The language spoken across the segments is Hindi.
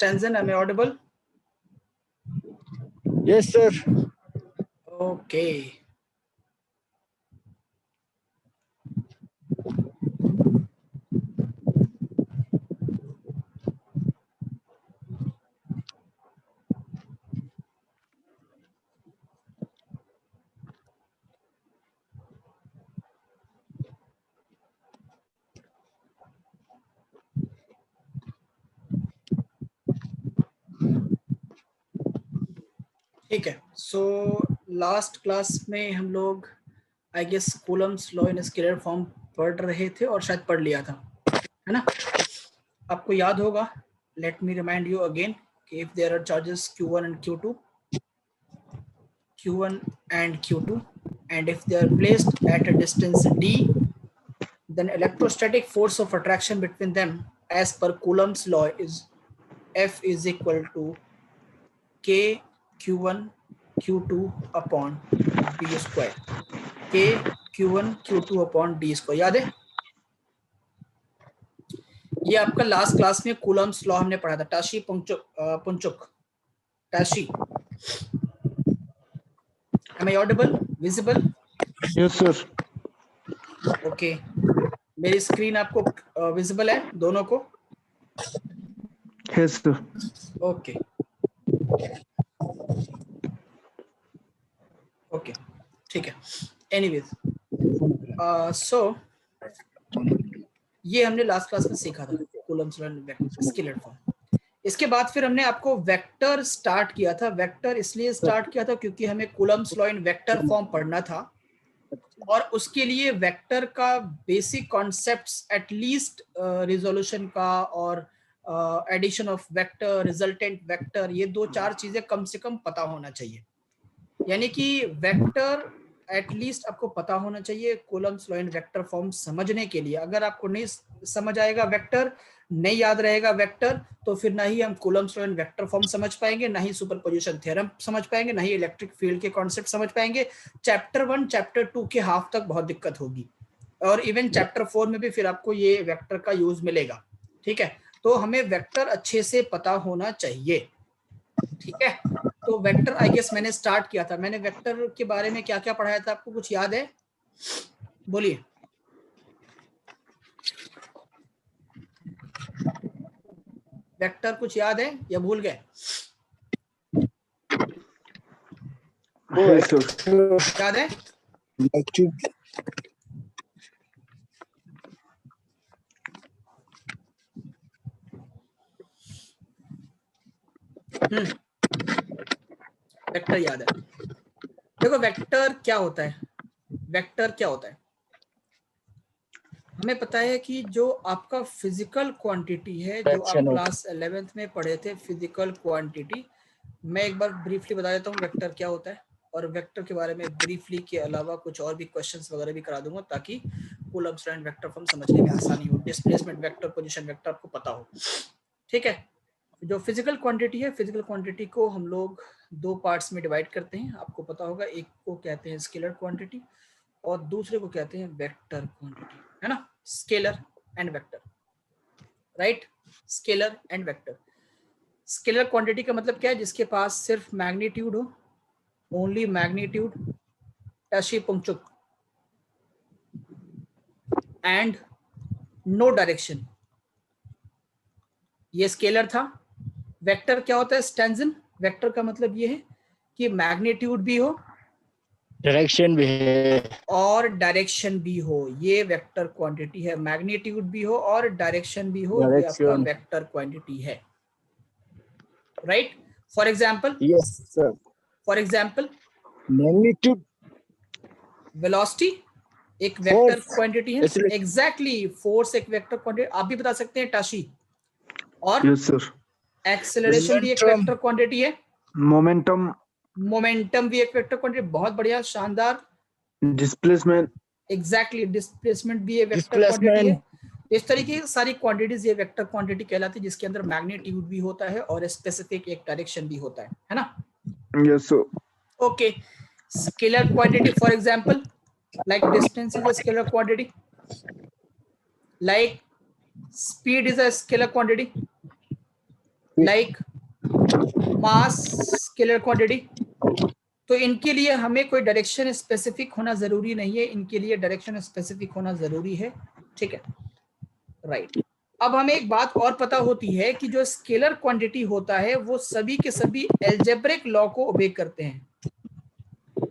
Stanzen, am I audible? Yes, sir. Okay. ठीक है, सो लास्ट क्लास में हम लोग I guess Coulomb's law in scalar form पढ़ रहे थे और शायद पढ़ लिया था, है ना? आपको याद होगा, let me remind you again कि if there are charges Q1 and Q1 and Q2 and if they are placed at a distance d, then electrostatic force of attraction between them as per Coulomb's law is F is equal to K Q1 Q2 upon d square. K Q1 Q2 upon d square. याद है? ये आपका लास्ट क्लास में कूलम्स लॉ हमने पढ़ा था. Tashi Punchuk Tashi. Am I audible? Visible? Yes, sir. Okay. मेरी स्क्रीन आपको विजिबल है दोनों को? Yes, sir. ओके ओके ठीक है. एनीवेज सो ये हमने लास्ट क्लास में सीखा था Coulomb's law in scalar form. इसके बाद फिर हमने आपको वेक्टर स्टार्ट किया था. वेक्टर इसलिए स्टार्ट किया था क्योंकि हमें Coulomb's law in vector form पढ़ना था और उसके लिए वेक्टर का बेसिक कॉन्सेप्ट्स एटलीस्ट रिजोल्यूशन का और addition of vector, resultant vector, ये 2-4 चीजें कम से कम पता होना चाहिए. यानी कि वेक्टर एटलीस्ट आपको पता होना चाहिए Coulomb's law in vector form समझने के लिए. अगर आपको नहीं समझ आएगा वेक्टर, नहीं याद रहेगा वेक्टर, तो फिर ना ही हम Coulomb's law in vector form समझ पाएंगे, ना ही सुपरपोजिशन थ्योरम समझ पाएंगे, ना ही इलेक्ट्रिक फील्ड के कॉन्सेप्ट समझ पाएंगे. चैप्टर 1 चैप्टर 2 के हाफ तक बहुत दिक्कत होगी और इवन चैप्टर 4 में भी फिर आपको ये वेक्टर का यूज मिलेगा. ठीक है, तो हमें वेक्टर अच्छे से पता होना चाहिए. ठीक है, तो वेक्टर आई गेस मैंने स्टार्ट किया था. मैंने वेक्टर के बारे में क्या क्या पढ़ाया था, आपको कुछ याद है? बोलिए. वेक्टर कुछ याद है या भूल गए? Yes, sir. याद है? वेक्टर याद है. देखो वेक्टर क्या होता है. वेक्टर क्या होता है, हमें पता है कि जो आपका फिजिकल क्वांटिटी है, जो आप क्लास 11th में पढ़े थे फिजिकल क्वांटिटी, मैं एक बार ब्रीफली बता देता हूँ वेक्टर क्या होता है. और वेक्टर के बारे में ब्रीफली के अलावा कुछ और भी क्वेश्चंस वगैरह भी करा दूंगा ताकि Coulomb's law and vector form समझने में आसानी हो. डिस्प्लेसमेंट वेक्टर, पोजीशन वेक्टर आपको पता हो. ठीक है, जो फिजिकल क्वांटिटी है, फिजिकल क्वांटिटी को हम लोग 2 पार्ट्स में डिवाइड करते हैं. आपको पता होगा, एक को कहते हैं स्केलर क्वांटिटी और दूसरे को कहते हैं वेक्टर क्वांटिटी, है ना? Scalar and vector, right? Scalar and vector. Scalar quantity का मतलब क्या है? जिसके पास सिर्फ मैग्नीट्यूड हो, only magnitude, Tashi Pungchuk, and no direction, ये स्केलर था. वेक्टर क्या होता है? स्टैंजन. वेक्टर का मतलब ये है कि मैग्नीट्यूड भी हो, डायरेक्शन भी है और डायरेक्शन भी हो. ये वेक्टर क्वांटिटी है. मैग्नीट्यूड भी हो और डायरेक्शन भी हो, ये आपका वेक्टर क्वांटिटी है, right? For example, yes sir. For example magnitude, velocity एक वेक्टर क्वांटिटी है. एग्जैक्टली, फोर्स एक वेक्टर क्वांटिटी. आप भी बता सकते हैं टाशी. और यस सर. एक्सेलरेशन भी एक वेक्टर क्वांटिटी है. मोमेंटम, मोमेंटम भी एक वेक्टर क्वांटिटी. बहुत बढ़िया, शानदार. डिस्प्लेसमेंट, एग्जैक्टली, डिस्प्लेसमेंट भी एक वेक्टर क्वांटिटी है. इस तरीके की सारी क्वांटिटीज ये वेक्टर क्वांटिटी कहलाती है, जिसके अंदर मैग्नीट्यूड भी होता है और स्पेसिफिक एक डायरेक्शन भी होता है ना? Yes sir. Okay. Scalar quantity, for example, like distance is a scalar quantity, like speed is a scalar quantity, like mass, scalar quantity. तो इनके लिए हमें कोई डायरेक्शन स्पेसिफिक होना जरूरी नहीं है, इनके लिए डायरेक्शन स्पेसिफिक होना जरूरी है, ठीक है, राइट। अब हमें एक बात और पता होती है कि जो स्केलर क्वांटिटी होता है वो सभी के सभी एल्जेब्रिक लॉ को ओबे करते हैं,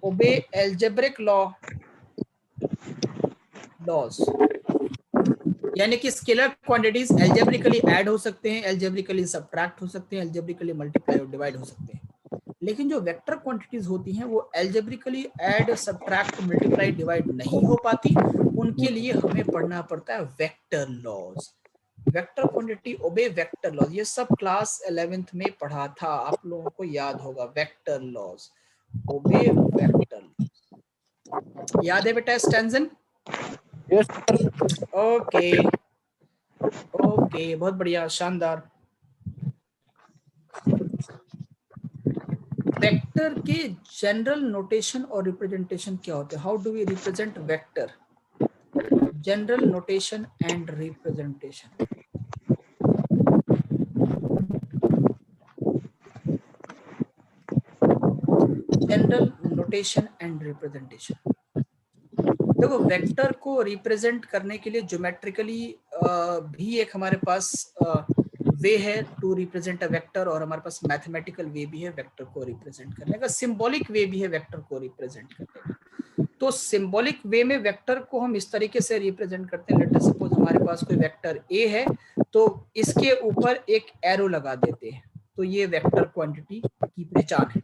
ओबे एल्जेब्रिक लॉज, यानी कि स्केलर क्वांटिटीज एल्जेब्रिकली ऐड हो सकते हैं, एल्जेब्रिकली सब्ट्रैक्ट हो सकते हैं, एल्जेब्रिकली मल्टीप्लाई और डिवाइड हो सकते हैं। लेकिन जो वेक्टर क्वांटिटीज होती हैं वो algebraically add, subtract, multiply, divide नहीं हो पाती, उनके लिए हमें पढ़ना पड़ता है vector laws. Vector quantity obey vector laws, ये सब क्लास 11th में पढ़ा था, आप लोगों को याद होगा। वेक्टर लॉज, ओबे वेक्टर, याद है बेटा स्टैंजन? यस ओके ओके, बहुत बढ़िया, शानदार। वेक्टर के जनरल नोटेशन और रिप्रेजेंटेशन क्या होते हैं? How do we represent vector? General notation and representation. General notation and representation, देखो वेक्टर को रिप्रेजेंट करने के लिए ज्योमेट्रिकली भी एक हमारे पास वे है टू रिप्रेजेंट अ वेक्टर, और हमारे पास मैथमेटिकल वे भी है वेक्टर को रिप्रेजेंट करने का, सिंबॉलिक वे भी है वेक्टर को रिप्रेजेंट करने का। तो सिंबॉलिक वे में वेक्टर को हम इस तरीके से रिप्रेजेंट करते हैं, लेट अस सपोज हमारे पास कोई वेक्टर ए है तो इसके ऊपर एक एरो लगा देते हैं, तो ये वेक्टर क्वांटिटी की पहचान है।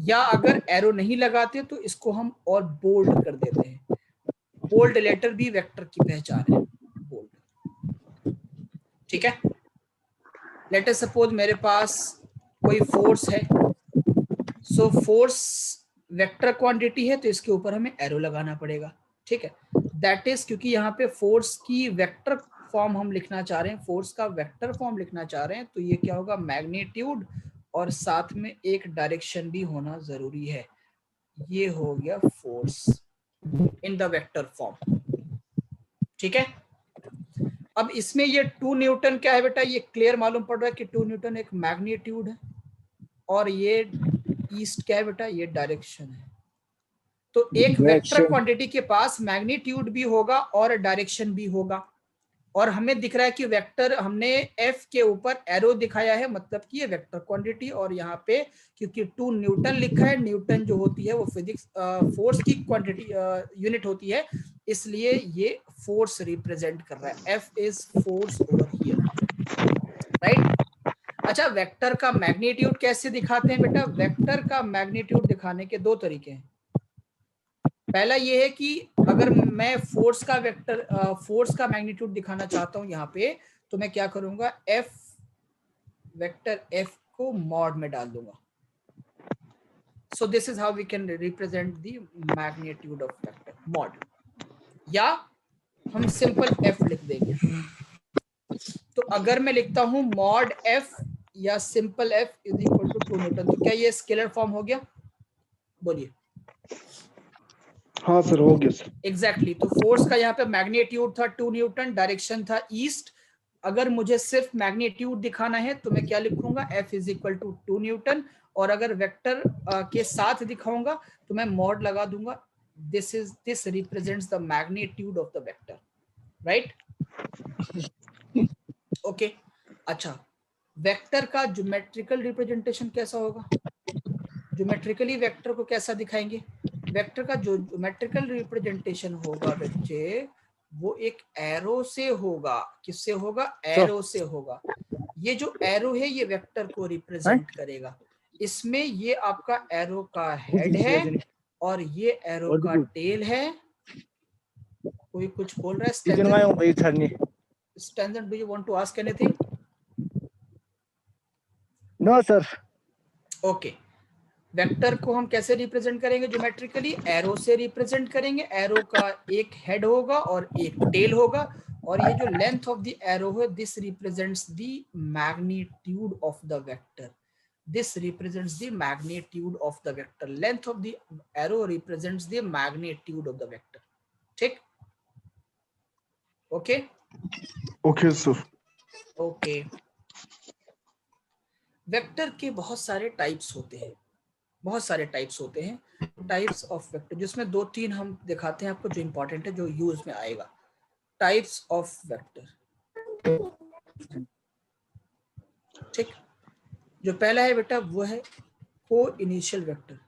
या अगर एरो नहीं लगाते तो इसको हम और बोल्ड कर देते हैं, बोल्ड लेटर भी वेक्टर की पहचान है, बोल्ड, ठीक है। लेट अस सपोज मेरे पास कोई फोर्स है, सो फोर्स वेक्टर क्वांटिटी है तो इसके ऊपर हमें एरो लगाना पड़ेगा, ठीक है। दैट इज क्योंकि यहाँ पे फोर्स की वेक्टर फॉर्म हम लिखना चाह रहे हैं, फोर्स का वेक्टर फॉर्म लिखना चाह रहे हैं, तो ये क्या होगा, मैग्नीट्यूड और साथ में एक डायरेक्शन भी होना जरूरी है। ये हो गया force in the vector form, ठीक है। अब इसमें ये 2 न्यूटन क्या है बेटा, ये क्लियर मालूम पड़ रहा है कि 2 न्यूटन एक मैग्नीट्यूड है, और ये ईस्ट क्या है बेटा, ये डायरेक्शन है। तो एक वेक्टर क्वांटिटी के पास मैग्नीट्यूड भी होगा और डायरेक्शन भी होगा, और हमें दिख रहा है कि वेक्टर हमने एफ के ऊपर एरो दिखाया है, मतलब कि ये वेक्टर क्वांटिटी, और यहाँ पे क्योंकि 2 न्यूटन लिखा है, न्यूटन जो होती है वो फिजिक्स फोर्स की क्वांटिटी यूनिट होती है, इसलिए ये फोर्स रिप्रेजेंट कर रहा है, F is force over here, right. अच्छा, वेक्टर का मैग्नीट्यूड कैसे दिखाते हैं बेटा? वेक्टर का मैग्नीट्यूड दिखाने के 2 तरीके हैं। पहला ये है कि अगर मैं फोर्स का वेक्टर फोर्स का मैग्नीट्यूड दिखाना चाहता हूं यहाँ पे, तो मैं क्या करूंगा, एफ वेक्टर एफ को मॉड में डाल दूंगा। So this is how we can represent the magnitude of vector, mod, या हम सिंपल एफ लिख देंगे। तो अगर मैं लिखता हूं मॉड एफ या simple F is equal to 2 newton, तो क्या ये स्केलर फॉर्म हो गया? बोलिए। हाँ सर, हो गया सर। एग्जैक्टली तो फोर्स का यहाँ पे मैग्नीट्यूड था 2 न्यूटन, डायरेक्शन था ईस्ट। अगर मुझे सिर्फ मैग्नीट्यूड दिखाना है तो मैं क्या लिखूंगा, F is equal to 2 newton, और अगर वेक्टर के साथ दिखाऊंगा तो मैं मॉड लगा दूंगा, this represents the magnitude of the vector, right. Okay, अच्छा, वेक्टर का ज्योमेट्रिकल रिप्रेजेंटेशन कैसा होगा? ज्योमेट्रिकली वेक्टर को कैसा दिखाएंगे? वेक्टर का जो ज्योमेट्रिकल रिप्रेजेंटेशन होगा बच्चे, वो एक एरो से होगा। किससे होगा? एरो से होगा। ये जो एरो है ये वेक्टर को रिप्रेजेंट करेगा। इसमें ये आपका एरो का हेड है और ये एरो का टेल है। कोई कुछ बोल रहा है? Standard, do you want to ask anything? No sir. Okay, vector को हम कैसे रिप्रेजेंट करेंगे? ज्योमेट्रिकली एरो से रिप्रेजेंट करेंगे। एरो का एक हेड होगा और एक टेल होगा, और ये जो लेंथ ऑफ द एरो है, this represents the magnitude of the vector. This represents the magnitude of the vector. Length of the arrow represents the magnitude of the vector, ठीक? Okay okay sir. Okay, vector के बहुत सारे टाइप्स होते हैं, बहुत सारे टाइप्स होते हैं, टाइप्स ऑफ वेक्टर, जिसमें दो तीन हम दिखाते हैं आपको जो इंपॉर्टेंट है, जो यूज में आएगा। टाइप्स ऑफ वेक्टर, ठीक। जो पहला है बेटा वो है को इनिशियल वेक्टर।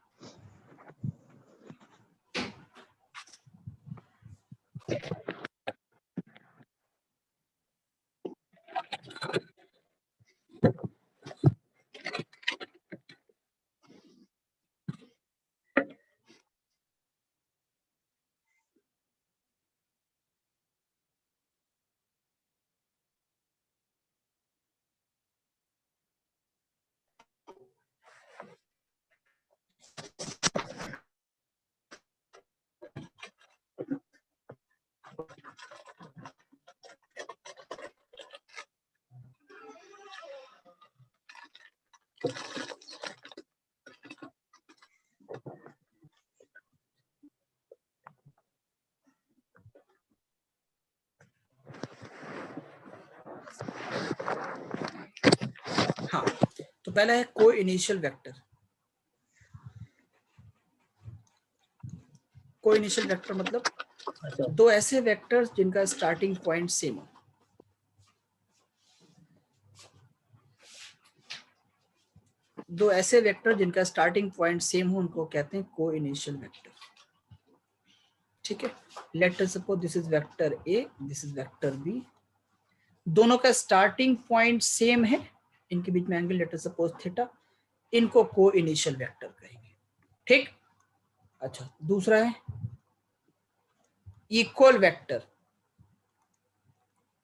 हाँ, तो पहला है को इनिशियल वेक्टर। को इनिशियल वेक्टर मतलब दो ऐसे वेक्टर्स जिनका स्टार्टिंग पॉइंट सेम हो। दो ऐसे वेक्टर जिनका स्टार्टिंग पॉइंट सेम हो उनको कहते हैं को इनिशियल वेक्टर, ठीक है। Let us suppose this is vector A, this is vector B, दोनों का स्टार्टिंग पॉइंट सेम है, इनके बीच में angle let us suppose theta, इनको को इनिशियल वेक्टर कहेंगे, ठीक। अच्छा, दूसरा है इक्वल वेक्टर।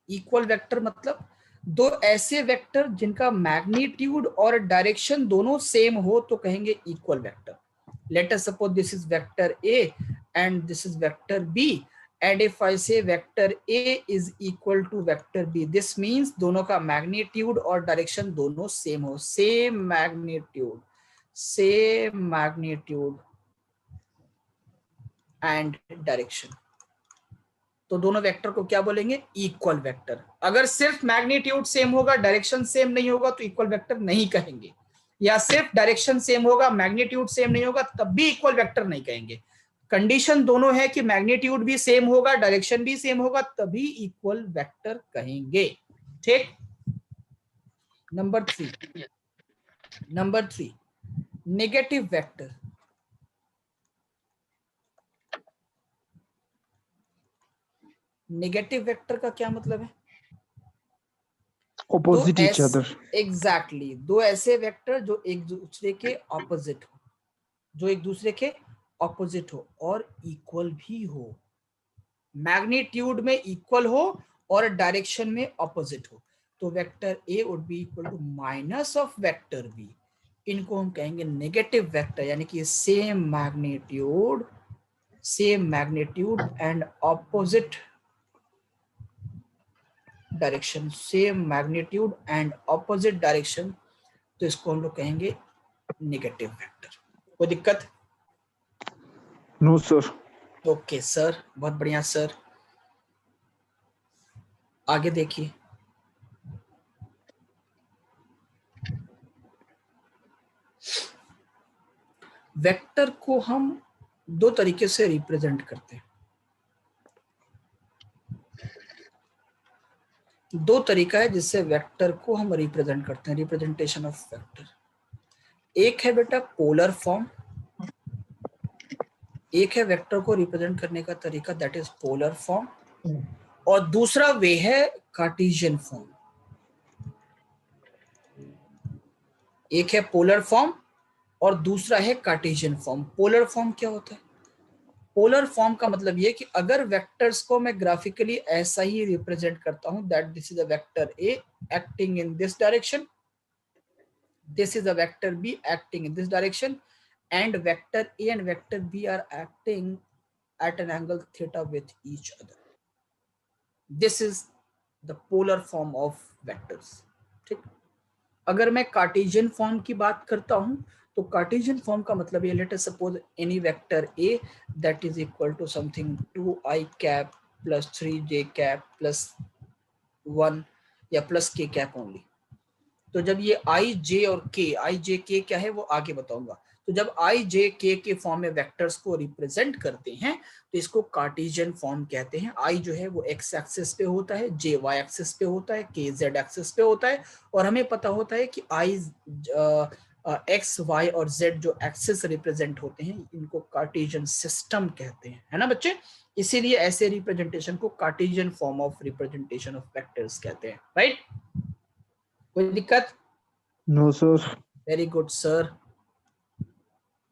इक्वल वेक्टर मतलब दो ऐसे वेक्टर जिनका मैग्नीट्यूड और डायरेक्शन दोनों सेम हो तो कहेंगे equal vector. Let us suppose this is vector A and this is vector B, and if I say vector A is equal to vector B, this means दोनों का मैग्नीट्यूड और डायरेक्शन दोनों सेम हो, सेम मैग्नीट्यूड एंड डायरेक्शन, तो दोनों वेक्टर को क्या बोलेंगे, इक्वल वेक्टर। अगर सिर्फ मैग्नीट्यूड सेम होगा, डायरेक्शन सेम नहीं होगा तो इक्वल वेक्टर नहीं कहेंगे, या सिर्फ डायरेक्शन सेम होगा मैग्नीट्यूड सेम नहीं होगा तब भी इक्वल वेक्टर नहीं कहेंगे। कंडीशन दोनों है कि मैग्नीट्यूड भी सेम होगा, डायरेक्शन भी सेम होगा, तभी इक्वल वेक्टर कहेंगे, ठीक। Number three negative vector. Negative vector का क्या मतलब है, opposite each other. एग्जैक्टली दो ऐसे वेक्टर जो एक दूसरे के ऑपोजिट हो, जो एक दूसरे के ऑपोजिट हो और इक्वल भी हो, मैग्नीट्यूड में इक्वल हो और डायरेक्शन में ऑपोजिट हो, तो vector A would be equal to minus of vector B, इनको हम कहेंगे नेगेटिव वेक्टर, यानी कि same magnitude and opposite direction, same magnitude and opposite direction, तो इसको हम लोग कहेंगे नेगेटिव वेक्टर। कोई दिक्कत? No, sir. ओके सर, बहुत बढ़िया सर। आगे देखिए, वेक्टर को हम दो तरीके से रिप्रेजेंट करते हैं। दो तरीका है जिससे वेक्टर को हम रिप्रेजेंट करते हैं, रिप्रेजेंटेशन ऑफ वेक्टर। एक है बेटा पोलर फॉर्म, एक है वेक्टर को रिप्रेजेंट करने का तरीका दैट इज पोलर फॉर्म, और दूसरा वे है कार्टेशियन फॉर्म। एक है पोलर फॉर्म और दूसरा है कार्टेशियन फॉर्म। पोलर फॉर्म क्या होता है? पोलर फॉर्म का मतलब ये कि अगर वेक्टर्स को मैं ग्राफिकली ऐसा ही रिप्रेजेंट करता हूं that this is a vector A acting in this direction, this is a vector B acting in this direction, and vector A and vector B are acting at an angle theta with each other. This is the polar form of vectors, ठीक। अगर मैं कार्टेशियन फॉर्म की बात करता हूं तो कार्टेशियन फॉर्म का मतलब ये, late us suppose any vector A that is equal to something 2i cap plus 3j cap plus 1 या plus k cap only, तो तो जब ये आई जे और के, आई जे के क्या है वो आगे बताऊंगा। तो जब आई जे के फॉर्म में वेक्टर्स को रिप्रेजेंट करते हैं तो इसको कार्टेशियन फॉर्म कहते हैं। आई जो है वो एक्स एक्सिस पे होता है, जे वाई एक्सिस पे होता है, के जेड एक्सिस पे होता है। और हमें पता होता है कि आई एक्स वाई और जेड जो एक्सिस रिप्रेजेंट होते हैं इनको कार्टेशियन सिस्टम कहते हैं, है ना बच्चे। इसीलिए ऐसे रिप्रेजेंटेशन को Cartesian form of representation of vectors कहते हैं, राइट। कोई दिक्कत? No sir. Very good sir.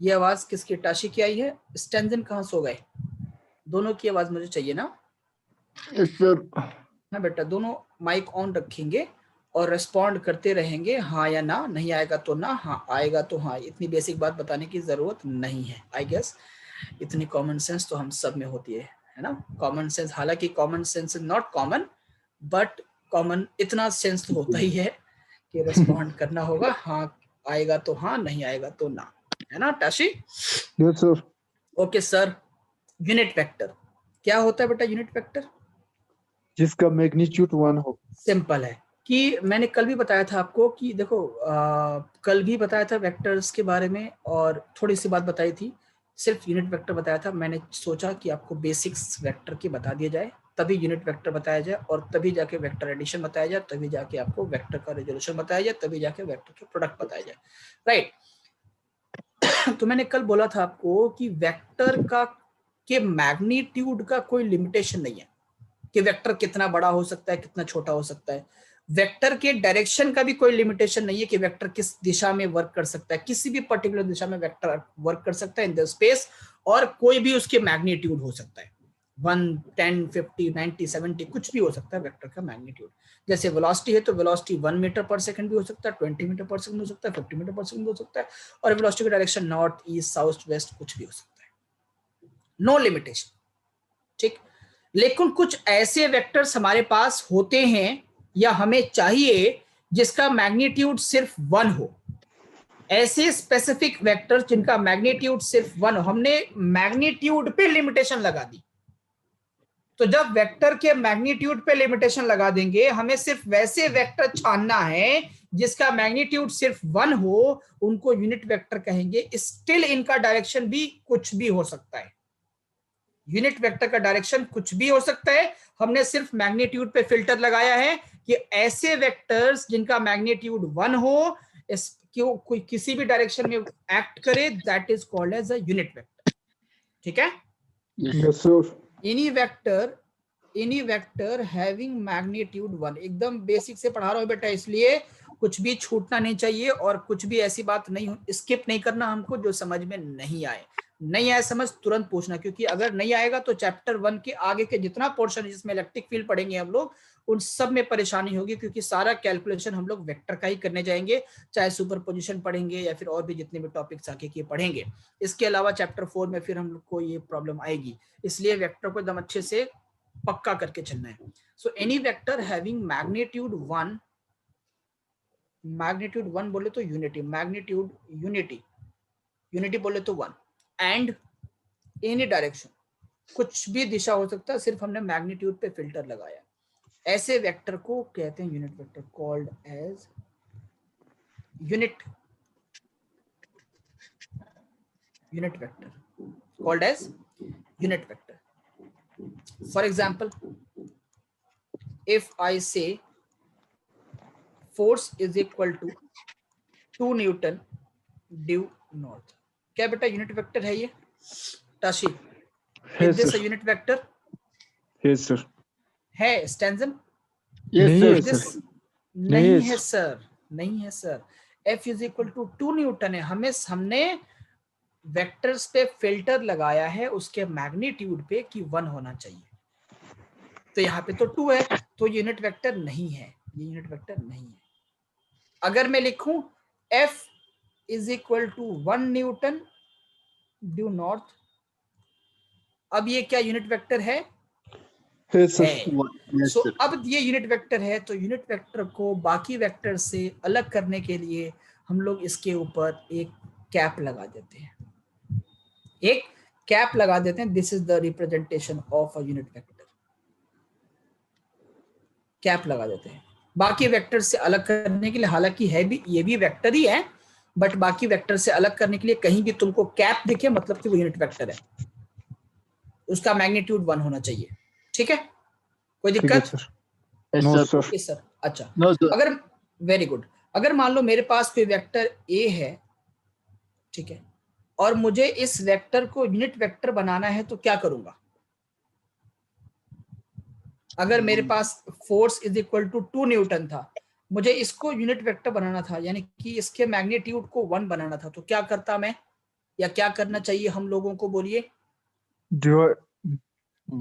ये आवाज किसकी, टाशी की आई है? स्टेंजन कहाँ सो गए? दोनों की आवाज मुझे चाहिए ना। Yes sir. हाँ बेटा, दोनों माइक ऑन रखेंगे और रिस्पॉन्ड करते रहेंगे, हाँ या ना, नहीं आएगा तो ना, हाँ आएगा तो हाँ। इतनी बेसिक बात बताने की जरूरत नहीं है, आई गेस इतनी कॉमन सेंस तो हम सब में होती है ना। कॉमन सेंस, हालांकि common sense is not common, but common इतना सेंस तो होता ही है कि रिस्पॉन्ड करना होगा, हाँ आएगा तो हाँ, नहीं आएगा तो ना, है ना Tashi. Yes sir. Okay sir. Unit vector क्या होता है बेटा? यूनिट वेक्टर जिसका मैग्नीट्यूड 1 हो। सिंपल है कि मैंने कल भी बताया था आपको कि देखो कल भी बताया था वेक्टर्स के बारे में और थोड़ी सी बात बताई थी, सिर्फ यूनिट वेक्टर बताया था। मैंने सोचा कि आपको बेसिक्स वेक्टर की बता दिया जाए, तभी यूनिट वेक्टर बताया जाए और तभी जाके वेक्टर एडिशन बताया जाए, तभी जाके आपको वेक्टर का रेजोल्यूशन बताया जाए, तभी जाके वेक्टर के प्रोडक्ट बताया जाए, राइट। तो मैंने कल बोला था आपको कि वेक्टर का के मैग्नीट्यूड का कोई लिमिटेशन नहीं है कि वेक्टर कितना बड़ा हो सकता है, कितना छोटा हो सकता है। वेक्टर के डायरेक्शन का भी कोई लिमिटेशन नहीं है कि वेक्टर किस दिशा में वर्क कर सकता है, किसी भी पर्टिकुलर दिशा में वेक्टर वर्क कर सकता है इन द स्पेस, और कोई भी उसके मैग्नीट्यूड हो सकता है, 1, 10, 50, 90, 70 कुछ भी हो सकता है वेक्टर का मैग्नीट्यूड। जैसे वेलोसिटी है तो वेलोसिटी 1 मीटर पर सेकंड भी हो सकता है, 20 मीटर पर सेकंड हो सकता है, 50 मीटर पर सेकंड हो सकता है, और वेलोसिटी का direction north, east, south, west कुछ भी हो सकता है, नो लिमिटेशन, ठीक। लेकिन कुछ ऐसे वेक्टर्स हमारे पास होते हैं या हमें चाहिए जिसका मैग्नीट्यूड सिर्फ 1 हो। ऐसे स्पेसिफिक वेक्टर्स जिनका मैग्नीट्यूड सिर्फ 1 हो, हमने मैग्नीट्यूड पे लिमिटेशन लगा दी। तो जब वेक्टर के मैग्नीट्यूड पे लिमिटेशन लगा देंगे, हमें सिर्फ वैसे वेक्टर छानना है जिसका मैग्नीट्यूड सिर्फ 1 हो, उनको यूनिट वेक्टर कहेंगे। स्टिल इनका डायरेक्शन भी कुछ भी हो सकता है, यूनिट वेक्टर का डायरेक्शन कुछ भी हो सकता है। हमने सिर्फ मैग्नीट्यूड पे फिल्टर लगाया है कि ऐसे वेक्टर्स जिनका मैग्नीट्यूड 1 हो, क्यों कोई किसी भी डायरेक्शन में एक्ट करे, that is called as a unit vector, ठीक है। Yes sir. Any vector having magnitude 1, एकदम बेसिक से पढ़ा रहा हूं बेटा, इसलिए कुछ भी छूटना नहीं चाहिए और कुछ भी ऐसी बात नहीं स्किप नहीं करना हमको जो समझ में नहीं आए। नहीं आए समझ तुरंत पूछना, क्योंकि अगर नहीं आएगा तो चैप्टर 1 के आगे के जितना पोर्शन जिसमें इलेक्ट्रिक फील्ड पढ़ेंगे हम लोग, उन सब में परेशानी होगी, क्योंकि सारा कैलकुलेशन हम लोग वेक्टर का ही करने जाएंगे, चाहे सुपरपोजिशन पढ़ेंगे या फिर और भी जितने भी टॉपिक्स आके के पढ़ेंगे। इसके अलावा चैप्टर 4 में फिर हम लोग को ये प्रॉब्लम आएगी, इसलिए वेक्टर को एकदम अच्छे से पक्का करके चलना है। So any vector having magnitude 1, magnitude 1 बोले तो यूनिटी, मैग्नीट्यूड यूनिटी बोले तो 1, एंड एनी डायरेक्शन, कुछ भी दिशा हो सकता है, सिर्फ हमने मैग्नीट्यूड पे फिल्टर लगाया, ऐसे वेक्टर को कहते हैं unit vector, called as unit vector, called as unit vector. For example, if I say force is equal to 2 newton due north, क्या बेटा यूनिट वेक्टर है ये Tashi? Is this a unit vector? Yes sir. है स्टेंजन? नहीं है दिस सर। नहीं है सर, नहीं है sir. F is equal to 2 newton है, हमने वेक्टर्स पे फिल्टर लगाया है उसके मैग्नीट्यूड पे कि 1 होना चाहिए, तो यहाँ पे तो 2 है, तो यूनिट वेक्टर नहीं है, ये यूनिट वेक्टर नहीं है। अगर मैं लिखूं F is equal to 1 newton due north, अब ये क्या यूनिट वेक्टर है? सो अब ये यूनिट वेक्टर है, तो यूनिट वेक्टर को बाकी वेक्टर से अलग करने के लिए हम लोग इसके ऊपर एक कैप लगा देते हैं, एक कैप लगा देते हैं। This is the representation of a unit vector, cap लगा देते हैं। बाकी वेक्टर से अलग करने के लिए, हालांकि है भी, ये भी वेक्टर ही है, बट बाकी वेक्टर से अलग करने के लिए कहीं भी तुमको कैप दिखे मतलब कि वो यूनिट वेक्टर है, उसका मैग्नीट्यूड 1 होना चाहिए। ठीक है, कोई ठीक है दिक्कत? Sir. Yes, no sir. Sir. Okay sir. अच्छा, No, sir. अगर, वेरी गुड, अगर मान लो मेरे पास कोई वेक्टर ए है, ठीक है, और मुझे इस वेक्टर को यूनिट वेक्टर बनाना है तो क्या करूंगा? अगर मेरे पास force is equal to 2 newton था, मुझे इसको यूनिट वेक्टर बनाना था, यानी कि इसके मैग्नीट्यूड को 1 बनाना था, तो क्या करता मैं, या क्या करना चाहिए हम लोगों को, बोलिए?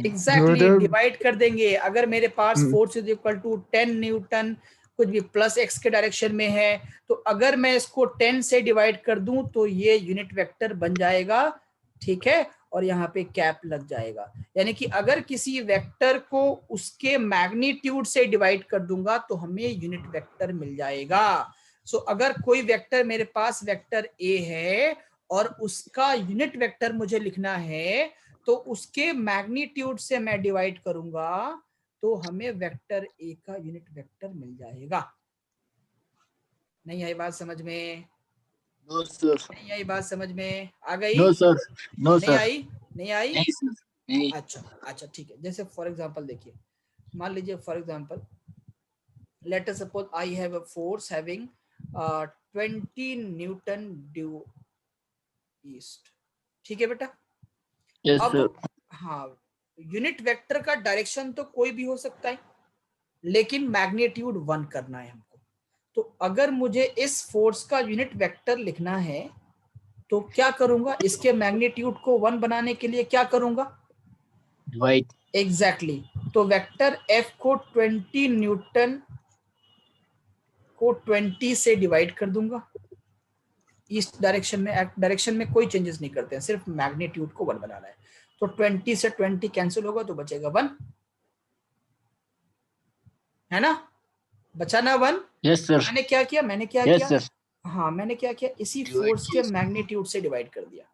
एग्जैक्टली, डिवाइड कर देंगे। अगर मेरे पास force is equal to 10 newton, कुछ भी प्लस एक्स के डायरेक्शन में है, तो अगर मैं इसको 10 से डिवाइड कर दूं तो ये यूनिट वेक्टर बन जाएगा। ठीक है, और यहाँ पे कैप लग जाएगा, यानी कि अगर किसी वेक्टर को उसके मैग्नीट्यूड से डिवाइड कर दूंगा तो हमें यूनिट वेक्टर मिल जाएगा। सो अगर कोई वेक्टर मेरे पास वेक्टर ए है और उसका यूनिट वेक्टर मुझे लिखना है, तो उसके मैग्नीट्यूड से मैं डिवाइड करूंगा तो हमें वेक्टर ए का यूनिट वेक्टर मिल जाएगा। नहीं आई बात समझ में? No, sir. नहीं आई बात समझ में? आ गई? No, sir. No, नहीं sir. आई? नहीं आई? नहीं, sir. नहीं. अच्छा अच्छा, ठीक है। जैसे फॉर एग्जांपल देखिए, मान लीजिए for example, late us suppose I have a force having 20 Newton due east. ठीक है बेटा? Yes, sir. अब हाँ, यूनिट वेक्टर का डायरेक्शन तो कोई भी हो सकता है, लेकिन मैग्नीट्यूड 1 करना है हमको। तो अगर मुझे इस फोर्स का यूनिट वेक्टर लिखना है तो क्या करूंगा? इसके मैग्नीट्यूड को 1 बनाने के लिए क्या करूंगा? Divide. एग्जैक्टली, तो वेक्टर एफ को 20 न्यूटन को 20 से डिवाइड कर दूंगा। इस डायरेक्शन में कोई चेंजेस नहीं करते हैं, सिर्फ मैग्नीट्यूड को 1 बनाना है। तो 20 से 20 कैंसिल होगा तो बचेगा 1, है ना? बचा ना 1? Yes, sir. मैंने क्या किया, मैंने क्या Yes, किया? sir. हाँ, मैंने क्या किया, इसी Divide फोर्स के किया। मैग्नीट्यूड से डिवाइड कर दिया,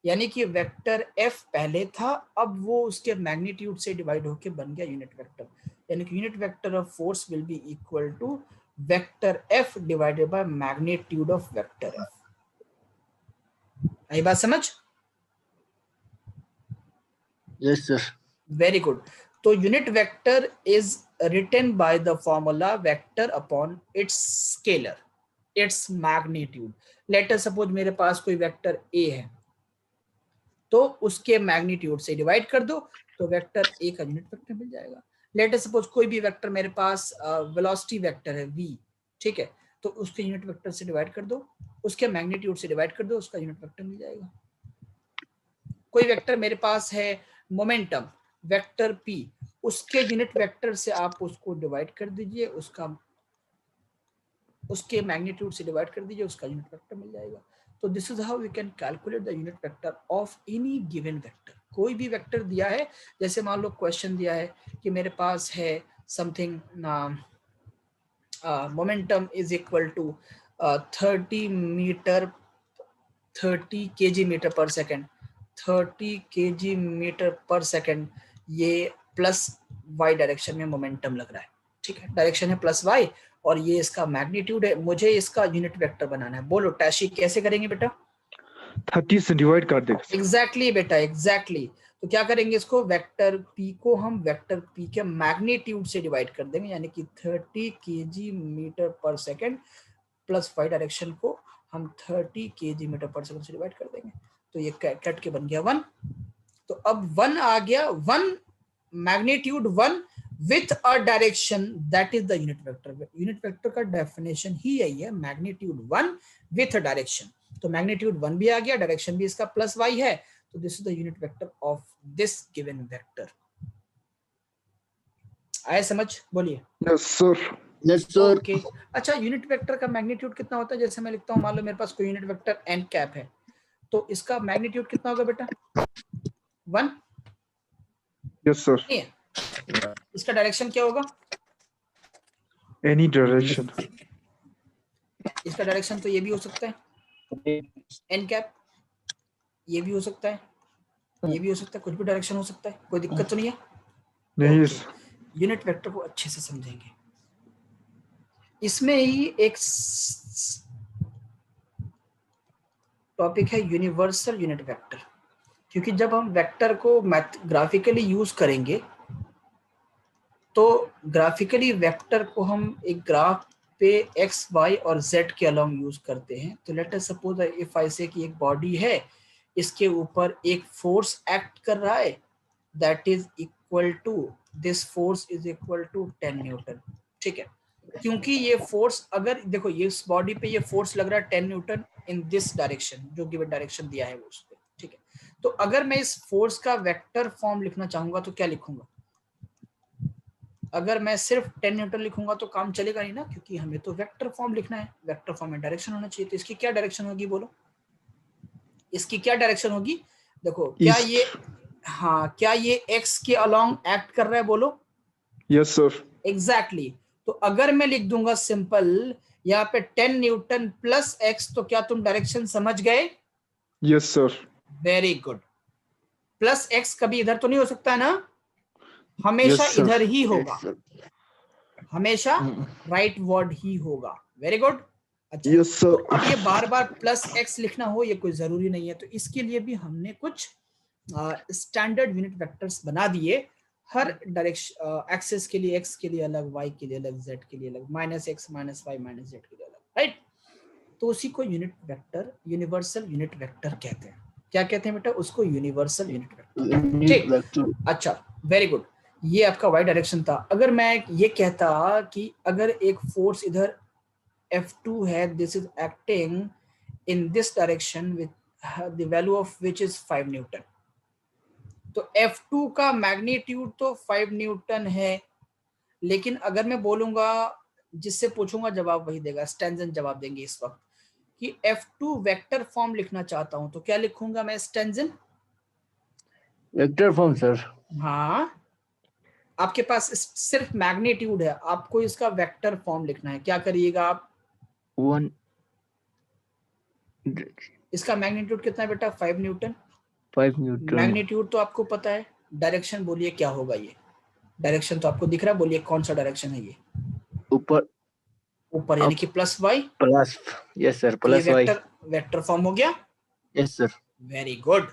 यानी कि वेक्टर एफ पहले था, अब वो उसके मैग्नीट्यूड से डिवाइड होके बन गया यूनिट वेक्टर, यानी कि unit vector of force will be equal to vector F divided by magnitude of vector F. आई बात समझ? Yes, sir. Very good. तो unit vector is written by the formula vector upon its scalar, its magnitude. Let us suppose मेरे पास कोई वेक्टर ए है, तो उसके मैग्नीट्यूड से डिवाइड कर दो तो वेक्टर ए का यूनिट वेक्टर मिल जाएगा। लेट अस सपोज कोई भी वेक्टर मेरे पास वेलोसिटी वेक्टर है v, ठीक है, तो उसके यूनिट वेक्टर से डिवाइड कर दो, उसके मैग्नीट्यूड से डिवाइड कर दो, उसका यूनिट वेक्टर मिल जाएगा। कोई वेक्टर मेरे पास है मोमेंटम वेक्टर p, उसके यूनिट वेक्टर से आप उसको डिवाइड कर दीजिए, उसके मैग्नीट्यूड से डिवाइड कर दीजिए, उसका यूनिट वेक्टर मिल जाएगा। तो this is how we can calculate the unit vector of any given vector. कोई भी वेक्टर दिया है, जैसे मान लो क्वेश्चन दिया है कि मेरे पास है something momentum is equal to 30 kg metre per second, 30 kg metre per second, ये प्लस वाई डायरेक्शन में मोमेंटम लग रहा है। ठीक है, डायरेक्शन है प्लस वाई और ये इसका मैग्नीट्यूड है, मुझे इसका यूनिट वेक्टर बनाना है। बोलो टैशी कैसे करेंगे बेटा? 30 से डिवाइड कर देगा। एग्जैक्टली बेटा, एग्जैक्टली। तो क्या करेंगे, इसको वेक्टर p को हम वेक्टर p के मैग्नीट्यूड से डिवाइड कर देंगे, यानी कि 30 kg metre per second plus y direction को हम 30 kg मीटर पर सेकेंड से डिवाइड कर देंगे, तो ये कट के बन गया 1। तो अब 1 आ गया, 1 magnitude 1 with a direction, that is the unit vector. Unit vector का डेफिनेशन ही यही है, मैग्नीट्यूड 1 विथ अ डायरेक्शन। तो मैग्नीट्यूड 1 भी आ गया, डायरेक्शन भी इसका प्लस वाई है, तो this is the unit vector of this given vector. आए समझ? बोलिए। Yes sir. Yes, sir. Okay. अच्छा, यूनिट वेक्टर का मैग्नीट्यूड कितना होता है? जैसे मैं लिखता हूँ, मान लो मेरे पास कोई यूनिट वेक्टर एन कैप है, तो इसका मैग्नीट्यूड कितना होगा बेटा? 1? Yes sir. नहीं है, इसका डायरेक्शन क्या होगा? Any direction. इसका डायरेक्शन तो ये भी हो सकता है एन कैप, ये भी हो सकता है, ये भी हो सकता है, कुछ भी डायरेक्शन हो सकता है, कोई दिक्कत तो नहीं है? नहीं ओके, यूनिट वेक्टर को अच्छे से समझेंगे। इसमें ही एक टॉपिक है यूनिवर्सल यूनिट वेक्टर, क्योंकि जब हम वेक्टर को ग्राफिकली यूज करेंगे तो ग्राफिकली वेक्टर को हम एक ग्राफ पे एक्स वाई और जेड के अलोंग यूज करते हैं। तो late us suppose if I से कि एक बॉडी है, इसके ऊपर एक फोर्स एक्ट कर रहा है, that is equal to, this force is equal to 10 newton. ठीक है, क्योंकि ये फोर्स, अगर देखो ये इस बॉडी पे ये फोर्स लग रहा है 10 न्यूटन इन दिस डायरेक्शन, जो गिवन डायरेक्शन दिया है वो उस पे। ठीक है, तो अगर मैं इस फोर्स का वेक्टर फॉर्म लिखना चाहूंगा तो क्या लिखूंगा? अगर मैं सिर्फ 10 न्यूटन लिखूंगा तो काम चलेगा नहीं ना, क्योंकि हमें तो वेक्टर फॉर्म लिखना है, वेक्टर फॉर्म में डायरेक्शन होना चाहिए। तो इसकी क्या डायरेक्शन होगी बोलो, इसकी क्या डायरेक्शन होगी? देखो क्या East. ये, हाँ क्या ये एक्स के अलोंग एक्ट कर रहा है बोलो? Yes, sir. एग्जैक्टली तो अगर मैं लिख दूंगा सिंपल यहाँ पे 10 न्यूटन प्लस एक्स, तो क्या तुम डायरेक्शन समझ गए? Yes, sir. Very good. Plus x कभी इधर तो नहीं हो सकता है ना, हमेशा Yes, sir. इधर ही होगा, Yes, sir. हमेशा राइट वर्ड ही होगा। Very good. अच्छा Yes, sir. तो अब ये बार बार प्लस एक्स लिखना हो ये कोई जरूरी नहीं है, तो इसके लिए भी हमने कुछ स्टैंडर्ड यूनिट वेक्टर्स बना दिए, हर डायरेक्शन एक्सेस के लिए, एक्स के लिए अलग, वाई के लिए अलग, जेड के लिए अलग, minus x minus y minus z के लिए अलग, राइट। तो उसी को unit vector, universal unit vector कहते हैं। क्या कहते हैं बेटा? उसको यूनिवर्सल यूनिट वेक्टर। Unit ठीक, vector. अच्छा वेरी गुड। ये आपका वाई डायरेक्शन था। अगर मैं ये कहता कि अगर एक फोर्स इधर F2 है, this is acting in this direction with the value of which is 5 Newton, तो F2 का मैग्नीट्यूड तो 5 न्यूटन है, लेकिन अगर मैं बोलूंगा, जिससे पूछूंगा जवाब वही देगा, स्टेंजन जवाब देंगे इस वक्त, कि F2 वेक्टर फॉर्म लिखना चाहता हूं तो क्या लिखूंगा मैं? स्टेंजन। Vector form, sir. हाँ, आपके पास सिर्फ मैग्नीट्यूड है, आपको इसका वेक्टर फॉर्म लिखना है। क्या करिएगा आप? 1. इसका मैग्नीट्यूड कितना है बेटा? 5 न्यूटन। 5 Newton. मैग्नीट्यूड तो आपको पता है। डायरेक्शन बोलिए क्या होगा? ये डायरेक्शन तो आपको दिख रहा है, बोलिए कौन सा डायरेक्शन है ये? ऊपर. ऊपर, यानी कि plus y. Plus. Yes, sir. तो ये Plus y. वेक्टर फॉर्म हो गया। Yes, sir. Very good.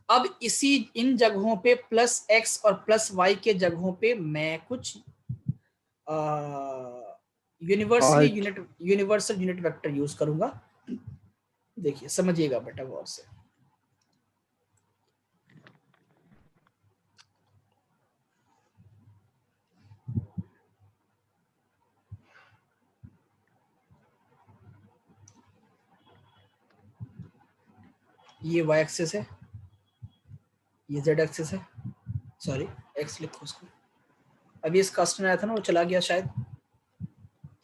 अब इसी इन जगहों पे प्लस एक्स और प्लस वाई के जगहों पे मैं कुछ यूनिवर्सल यूनिट वेक्टर यूज करूंगा। देखिए समझिएगा बेटा गौर से। ये y एक्सिस है, ये z एक्सिस है, सॉरी x लिखो उसको, अभी इस कास्ट में आया था ना, वो चला गया शायद।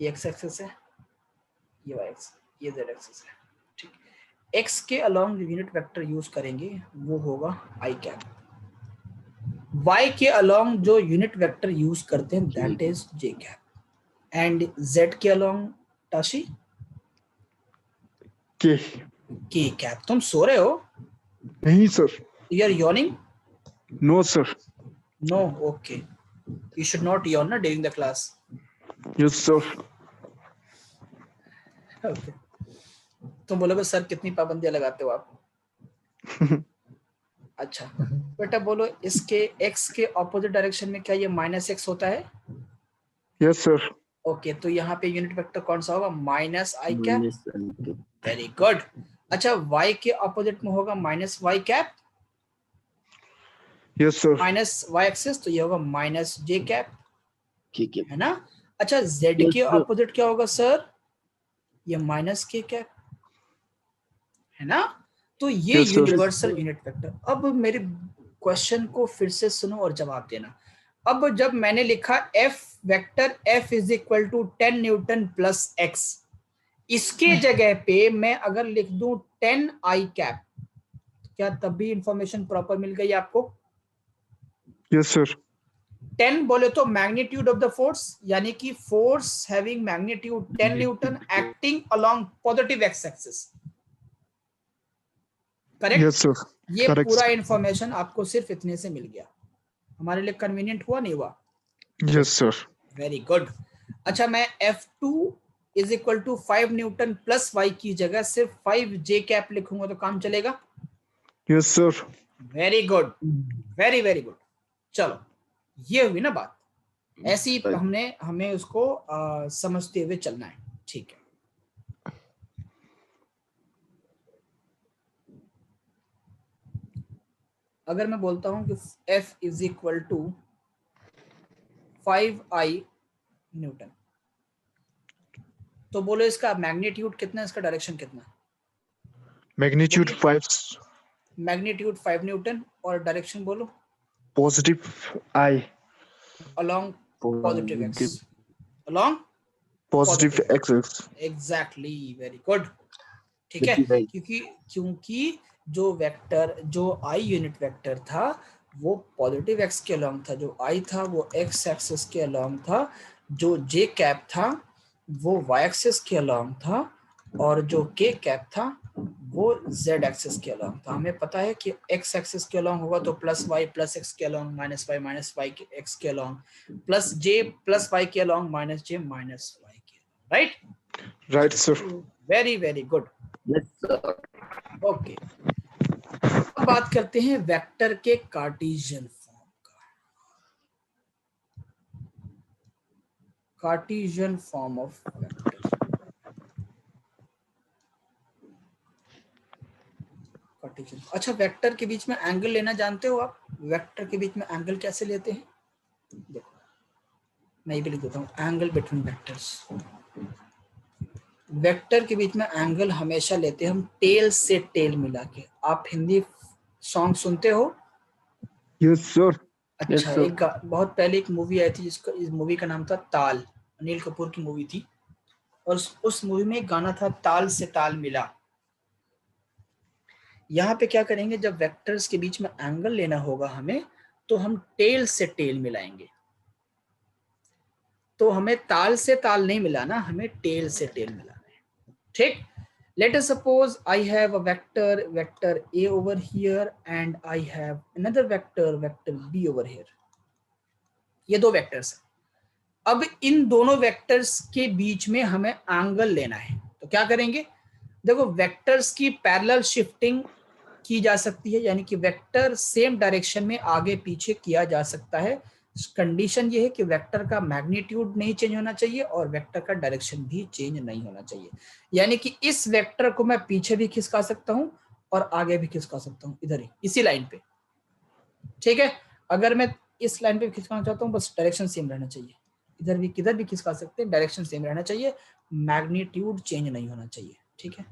ये x एक्सिस है, ये y एक्सिस, ये z एक्सिस है। ठीक, x के अलोंग जो यूनिट वेक्टर यूज करेंगे वो होगा i कैप। y के अलोंग जो यूनिट वेक्टर यूज करते हैं that is j cap. And z के along Tashi K. k cap. तुम सो रहे हो? नहीं sir. You are yawning? No sir. No, okay. You should not yawn na during the class. Yes sir. Okay. तुम बोलोगे सर कितनी पाबंदियां लगाते हो आप? अच्छा बेटा बोलो, इसके x के ऑपोजिट डायरेक्शन में क्या ये माइनस एक्स होता है? Yes sir. ओके, तो यहाँ पे यूनिट वेक्टर कौन सा होगा? Minus i cap. Minus y cap. वेरी गुड। अच्छा, y के ऑपोजिट में होगा minus y cap, Yes sir. Minus y axis, तो ये होगा minus j cap, K cap. है ना? अच्छा, z Yes, के sir. ऑपोजिट क्या होगा सर? ये माइनस के कैप, है ना? तो ये Yes, sir. Universal unit vector. अब मेरे क्वेश्चन को फिर से सुनो और जवाब देना। अब जब मैंने लिखा f vector f is equal to 10 newton plus x, इसके जगह पे मैं अगर लिख दूं 10 आई कैप, क्या तब भी इंफॉर्मेशन प्रॉपर मिल गई आपको? Yes sir. 10 बोले तो मैग्नीट्यूड ऑफ द फोर्स, यानी कि force having magnitude 10 Newton acting along positive x axis, correct? Yes sir. ये Correct. पूरा इंफॉर्मेशन आपको सिर्फ इतने से मिल गया। हमारे लिए कन्वीनियंट हुआ नहीं हुआ? Yes sir. Very good. अच्छा, मैं F2 is equal to 5 newton plus y की जगह सिर्फ 5 जे कैप लिखूंगा तो काम चलेगा? Yes, sir. Very good, very very good. चलो, ये हुई ना बात। ऐसे ही हमें उसको समझते हुए चलना है, ठीक है। अगर मैं बोलता हूं कि F is equal to 5I newton, तो बोलो इसका मैग्नीट्यूड कितना है, इसका डायरेक्शन कितना है? Magnitude 5 मैग्नीट्यूड 5 न्यूटन और डायरेक्शन बोलो। positive I. Along positive x, Positive. Along Positive x. Exactly, very good, ठीक है। क्योंकि जो वेक्टर, जो i यूनिट वेक्टर था वो पॉजिटिव x के अलोंग था, जो i था वो x एक्सिस के अलोंग था, जो j कैप था वो y एक्सिस के अलोंग था, और जो k कैप था वो z एक्सिस के अलोंग था। हमें पता है कि x एक्सिस के अलोंग होगा तो प्लस y प्लस x के अलोंग, माइनस y के x के along, plus j plus y के along, minus j minus y के, right? Right, sir. Very very good, Yes, sir. Okay. अब बात करते हैं वेक्टर के कार्टेशियन फॉर्म का। Cartesian form of vector. Cartesian, अच्छा, वेक्टर के बीच में एंगल लेना जानते हो आप? वेक्टर के बीच में एंगल कैसे लेते हैं? देखो, मैं ये भी लिख देता हूँ, एंगल बिटवीन वेक्टर्स। वेक्टर के बीच में एंगल हमेशा लेते हैं हम टेल से टेल मिला के। आप हिंदी सॉन्ग सुनते हो? Yes, sir. Yes, अच्छा, sir. बहुत पहले एक मूवी आई थी जिसका, इस मूवी का नाम था ताल, अनिल कपूर की मूवी थी, और उस मूवी में एक गाना था, ताल से ताल मिला। यहाँ पे क्या करेंगे, जब वेक्टर्स के बीच में एंगल लेना होगा हमें, तो हम टेल से टेल मिलाएंगे। तो हमें ताल से ताल नहीं मिलाना, हमें टेल से टेल मिलाना है, ठीक? Let us suppose I have a vector A over here and I have another vector B over here. ये दो वेक्टर्स हैं। अब इन दोनों वेक्टर्स के बीच में हमें एंगल लेना है, तो क्या करेंगे? देखो, वेक्टर्स की पैरेलल शिफ्टिंग की जा सकती है, यानी कि वेक्टर सेम डायरेक्शन में आगे पीछे किया जा सकता है। कंडीशन ये है कि वेक्टर का मैग्नीट्यूड नहीं चेंज होना चाहिए और वेक्टर का डायरेक्शन भी चेंज नहीं होना चाहिए। यानी कि इस वेक्टर को मैं पीछे भी खिसका सकता हूं और आगे भी खिसका सकता हूं, इधर ही इसी लाइन पे, ठीक है? अगर मैं इस लाइन पे खिसकाना चाहता हूं, बस डायरेक्शन सेम रहना चाहिए। इधर भी किधर भी खिसका सकते हैं, डायरेक्शन सेम रहना चाहिए, मैग्नीट्यूड चेंज नहीं होना चाहिए, ठीक है?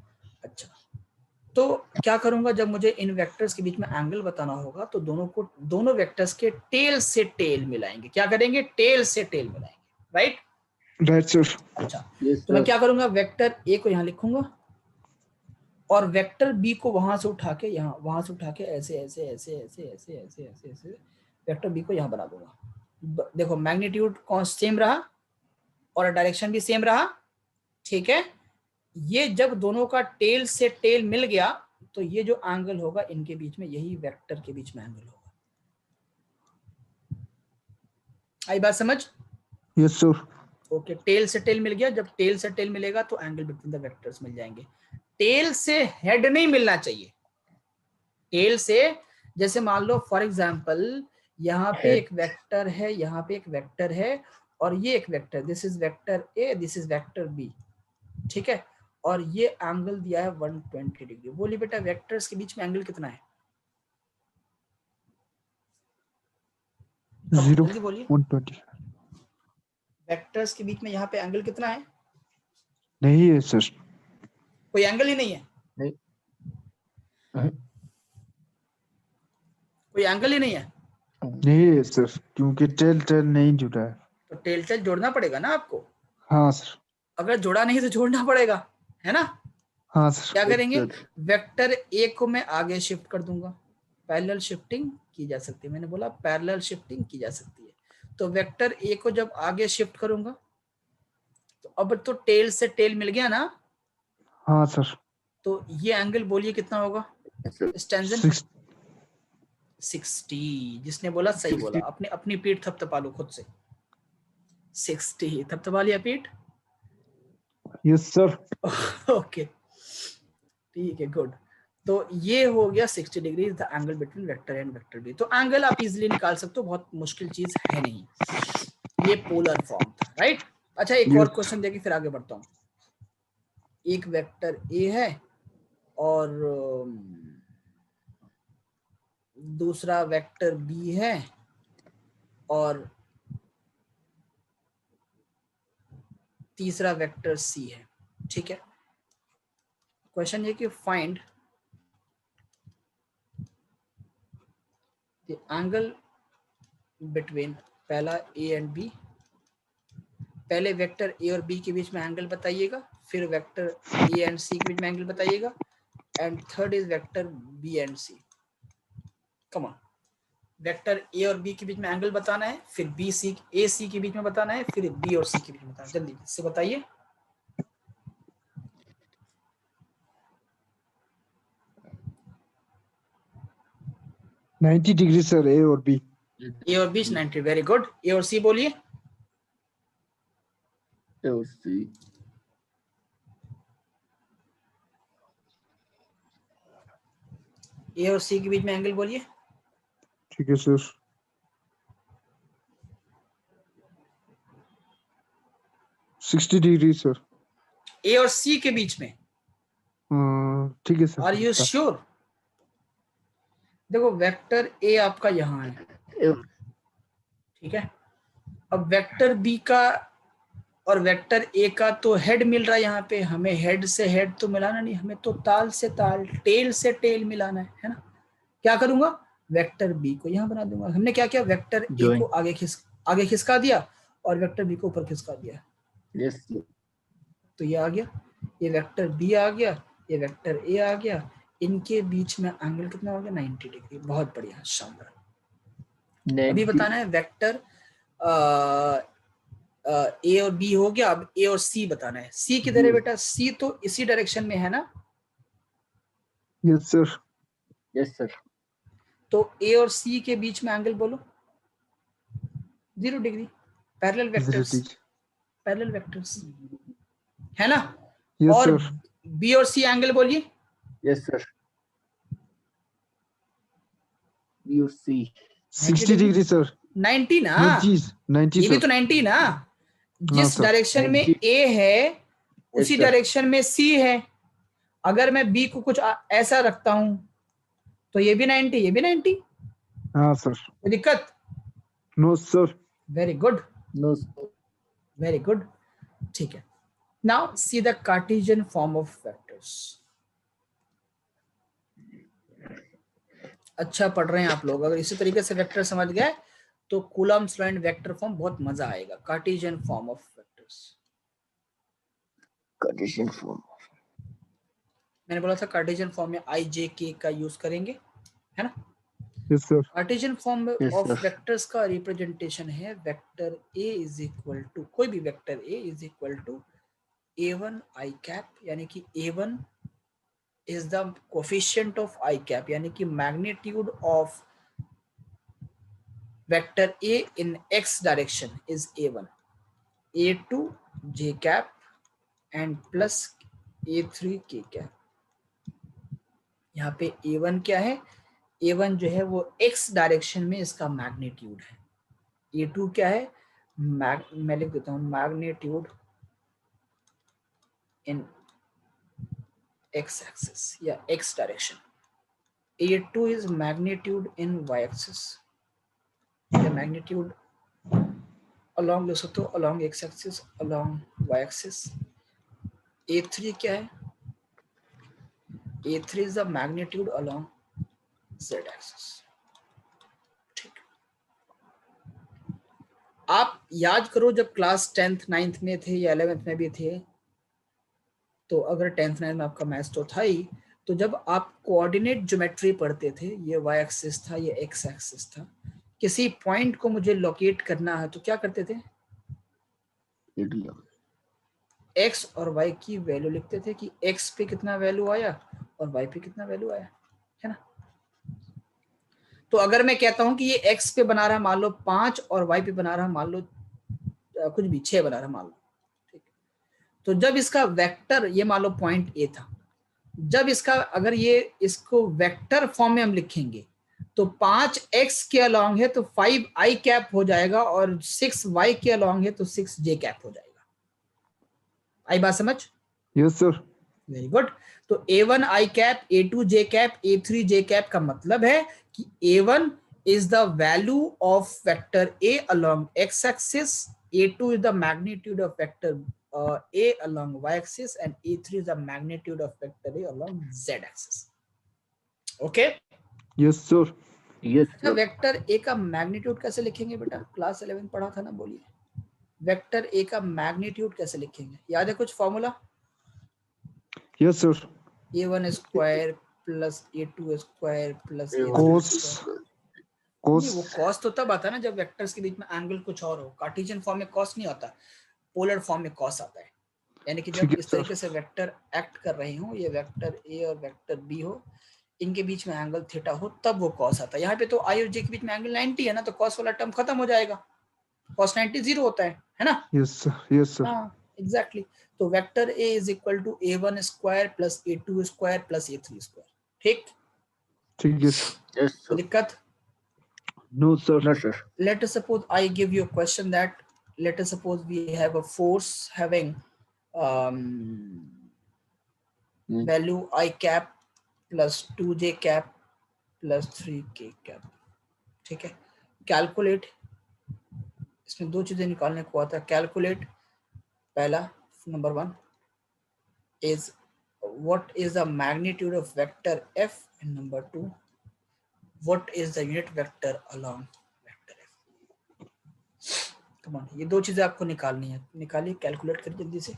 अच्छा, तो क्या करूंगा, जब मुझे इन वेक्टर्स के बीच में एंगल बताना होगा तो दोनों वेक्टर्स के टेल से टेल मिलाएंगे। क्या करेंगे? टेल से टेल मिलाएंगे, राइट? Right, sir. अच्छा, Yes, तो मैं sir. क्या करूंगा, वेक्टर ए को यहाँ लिखूंगा और वेक्टर बी को वहां से उठा के यहाँ, वहां से उठा के ऐसे ऐसे ऐसे ऐसे ऐसे ऐसे ऐसे ऐसे वेक्टर बी को यहाँ बना दूंगा। देखो, मैग्नीट्यूड कौन सेम रहा और डायरेक्शन भी सेम रहा, ठीक है? ये जब दोनों का टेल से टेल मिल गया तो ये जो एंगल होगा इनके बीच में, यही वेक्टर के बीच में एंगल होगा। आई बात समझ? Yes, sir. ओके, टेल से टेल मिल गया, जब टेल से टेल मिलेगा तो एंगल बिटवीन द वेक्टर्स मिल जाएंगे। टेल से हेड नहीं मिलना चाहिए। टेल से, जैसे मान लो फॉर एग्जांपल, यहाँ पे एक वेक्टर है, यहाँ पे एक वेक्टर है और ये एक vector, this is vector A, this is vector B, ठीक है? और ये एंगल दिया है 120 डिग्री। बोलिए बेटा, वेक्टर्स के बीच में एंगल कितना है? 0, जल्दी बोलिए, 120. वेक्टर्स के बीच में यहाँ पे एंगल कितना है? नहीं है सर। कोई एंगल ही नहीं है, नहीं। कोई एंगल ही नहीं है। नहीं है सर, क्योंकि टेल टेल नहीं जुड़ा है। तो टेल टेल जोड़ना पड़ेगा ना आपको। हाँ सर। अगर जोड़ा नहीं तो जोड़ना पड़ेगा, है ना? हाँ सर। क्या करेंगे, वेक्टर ए को मैं आगे शिफ्ट कर दूंगा। पैरेलल शिफ्टिंग की जा सकती है, मैंने बोला पैरेलल शिफ्टिंग की जा सकती है। तो वेक्टर ए को जब आगे शिफ्ट करूंगा तो अब तो टेल से टेल मिल गया ना। हाँ सर। तो ये एंगल बोलिए कितना होगा? स्टैंजन 60। जिसने बोला सही बोला, अपने अपनी पीठ थपथपा लो खुद से। 60 थपथपा लिया पीठ। Yes sir. ओके ठीक है गुड। तो ये हो गया 60 degree the angle between vector and vector B. तो एंगल आप इजीली निकाल सकते हो, बहुत मुश्किल चीज है नहीं। ये पोलर फॉर्म था राइट। अच्छा एक और Yes. क्वेश्चन देके फिर आगे बढ़ता हूँ। एक वेक्टर ए है और दूसरा वेक्टर बी है और तीसरा वेक्टर सी है। ठीक है, क्वेश्चन ये कि फाइंड द एंगल बिटवीन पहला ए एंड बी। पहले वेक्टर ए और बी के बीच में एंगल बताइएगा, फिर वेक्टर ए एंड सी के बीच में एंगल बताइएगा, and third is vector B and C. Come on, vector A और बी के बीच में एंगल बताना है, फिर बी सी ए सी के बीच में बताना है, फिर बी और सी के बीच में बताना है। जल्दी से बताइए। नाइन्टी डिग्री सर, ए और बी। ए और बी 90। Very good. ए और सी बोलिए। ए और सी ए और सी के बीच में एंगल बोलिए। ठीक है सर। 60 degree sir. ए और सी के बीच में। ठीक है सर। Are you sure? देखो वेक्टर ए आपका यहाँ है, ठीक है। अब वेक्टर बी का और वेक्टर ए का तो हेड मिल रहा है यहाँ पे, हमें हेड से हेड तो मिलाना नहीं, हमें तो ताल से ताल, टेल से टेल मिलाना है ना। क्या करूंगा, वेक्टर बी को यहाँ बना दूंगा। हमने क्या किया, वेक्टर ए को आगे खिसका दिया और वेक्टर बी को ऊपर खिसका दिया। यस तो ये आ गया, ये वेक्टर बी आ गया, ये वेक्टर ए आ गया। इनके बीच में एंगल कितना हो गया, 90 डिग्री। बहुत बढ़िया, शानदार। अभी बताना है वेक्टर ए और बी हो गया, अब ए और सी बताना है। सी किधर है बेटा, सी तो इसी डायरेक्शन में है ना। Yes sir. Yes sir. तो ए और सी के बीच में एंगल बोलो, 0 डिग्री। पैरेलल वेक्टर्स है ना। यस और सर। बी और सी एंगल बोलिए। Yes sir. बी और सी 60 डिग्री सर। 90 ना, 90 ये भी सर। तो 90 ना। जिस सर, डायरेक्शन में 90 ए है उसी सर। डायरेक्शन में सी है। अगर मैं बी को कुछ ऐसा रखता हूं तो ये भी 90, ये भी 90। हाँ सर। कोई दिक्कत? No sir. Very good, no sir. Very good. ठीक है, now see the Cartesian form of vectors. अच्छा पढ़ रहे हैं आप लोग। अगर इसी तरीके से वेक्टर समझ गए तो Coulomb's law and vector form बहुत मजा आएगा। Cartesian form of vectors, Cartesian form. मैंने बोला था कार्टेशियन फॉर्म में आई जे के का यूज करेंगे, है ना। Yes sir. Cartesian form Yes, of sir. Vectors का रिप्रेजेंटेशन है vector A is equal to, कोई भी vector A is equal to a1 i cap, यानी कि a1 is the coefficient of i cap, यानी कि magnitude of vector a in x direction is a1, a2 j cap and plus a3 k cap। यहाँ पे a1 क्या है, a1 जो है वो x डायरेक्शन में इसका मैग्नीट्यूड है। a2 क्या है, मैं लिख देता हूँ मैग्नीट्यूड इन x एक्सिस या x direction. a2 is magnitude in y axis या मैग्नीट्यूड along ले सकते हो, along x axis, along y axis। a3 क्या है, a3 is the magnitude along z axis। ठीक, आप याद करो जब क्लास 10th 9th में थे या 11th में भी थे, तो अगर 10th 9th में आपका मैथ्स तो था ही, तो जब आप कोऑर्डिनेट ज्योमेट्री पढ़ते थे, ये y एक्सिस था, ये x एक्सिस था, किसी पॉइंट को मुझे लोकेट करना है तो क्या करते थे, x और y की वैल्यू लिखते थे कि x पे कितना वैल्यू आया और y पे कितना वैल्यू आया, है ना। तो अगर मैं कहता हूं कि ये x पे बना रहा मान लो 5 और y पे बना रहा मान लो कुछ भी 6 बना रहा मान लो, ठीक। तो जब इसका वेक्टर, ये मान लो पॉइंट ए था, जब इसका अगर ये इसको वेक्टर फॉर्म में हम लिखेंगे तो 5x के अलोंग है तो 5i कैप हो जाएगा, और 6y के अलोंग है तो 6j कैप हो जाएगा। आई बात समझ? Yes sir. Very good. तो a1 i cap, a2 j cap, a3 j cap का मतलब है कि a1 is the value of vector a along x axis, a2 is the magnitude of vector a along y axis, and a3 is the magnitude of vector a along z axis. Okay? Yes sir. Yes, अच्छा, sir. वेक्टर ए का मैग्नीट्यूड कैसे लिखेंगे बेटा? क्लास 11 पढ़ा था ना, बोलिए। वेक्टर ए का मैग्नीट्यूड कैसे लिखेंगे? याद है कुछ formula? Yes sir. a1 square plus a2 square plus a3 cos square. Cos नहीं, वो कॉस तो तब आता है ना जब वेक्टर्स के बीच में एंगल कुछ और हो। कार्टेशियन फॉर्म में कॉस नहीं आता, पोलर फॉर्म में कॉस आता है। यानी कि जब ठीक है इस सर। तरीके से वेक्टर एक्ट कर रहे हो, ये वेक्टर ए और वेक्टर बी हो, इनके बीच में एंगल थीटा हो, तब वो कॉस आता है। यहाँ पे तो आई और जे के बीच में एंगल 90 है ना, तो कॉस वाला टर्म खत्म हो जाएगा, कॉस 90 जीरो होता है ना? Yes sir. Yes sir. हाँ एग्जैक्टली। तो vector A is equal to a1 square plus a2 square plus a3 square. ठीक? ठीक है सर। Yes, कोई sir. दिक्कत? No sir. No, sir. Let us suppose I give you a question that, let us suppose we have a force having value I cap plus 2j cap plus 3k cap। ठीक है? कैलकुलेट, इसमें दो चीजें निकालने को आता है। कैलकुलेट, पहला number 1 is what is the magnitude of vector f, and number 2 what is the unit vector along vector f। Come on, ये दो चीजें आपको निकालनी है। निकालिए, कैलकुलेट करिए जल्दी से।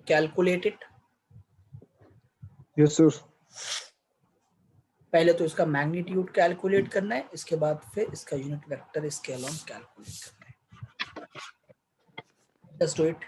Calculate it. Yes sir. पहले तो इसका मैग्नीट्यूड कैलकुलेट करना है, इसके बाद फिर इसका यूनिट वेक्टर इसके अलोंग कैलकुलेट करना है। Just do it.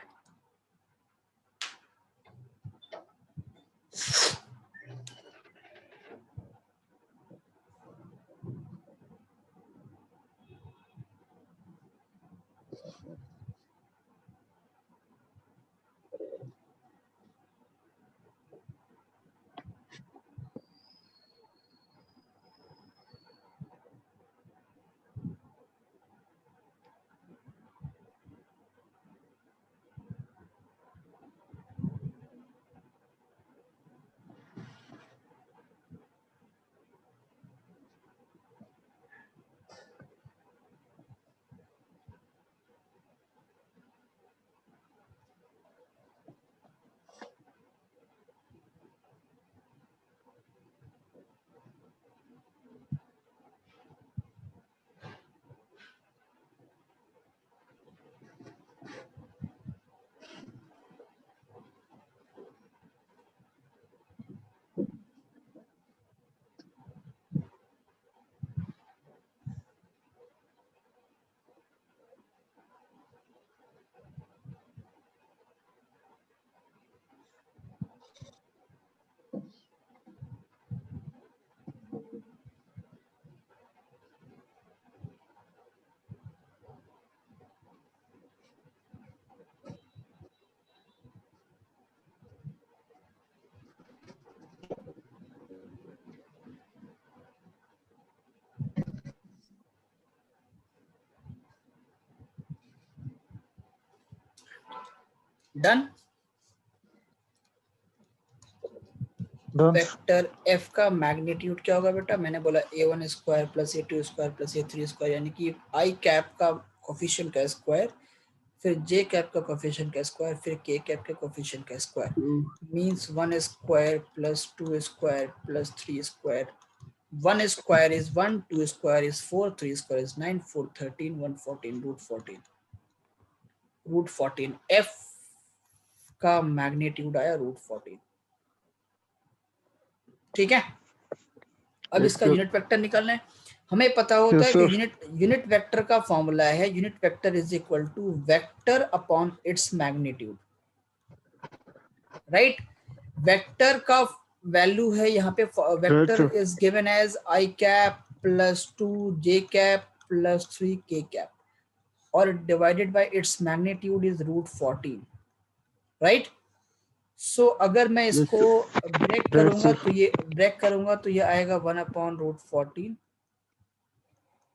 Done. Done. Vector F का मैग्नीट्यूड क्या होगा बेटा? मैंने बोला a1 square plus a2 square plus a3 square, यानी कि आई कैप का कोफिशिएंट का स्क्वायर, फिर जे कैप का कोफिशिएंट का स्क्वायर, फिर के कैप के कोफिशिएंट का square. Means 1 square plus 2 square plus 3 square. 1 square is 1, 2 square is 4, 3 square is 9, 4 13, 1 14, root 14। Root 14 F का मैग्नीट्यूड आया रूट 14। ठीक है? अब Yes, इसका sir. यूनिट वेक्टर निकालना है। हमें पता होता Yes, है कि sir. यूनिट वेक्टर का फॉर्मूला है unit vector is equal to vector upon its magnitude, right. Vector का वैल्यू है यहाँ पे, vector Right. Is given as i cap plus 2 j cap plus 3 k cap और divided by its magnitude is √14, right. So अगर मैं Yes, इसको sir. ब्रेक Right, करूंगा sir. तो ये आएगा 1/√14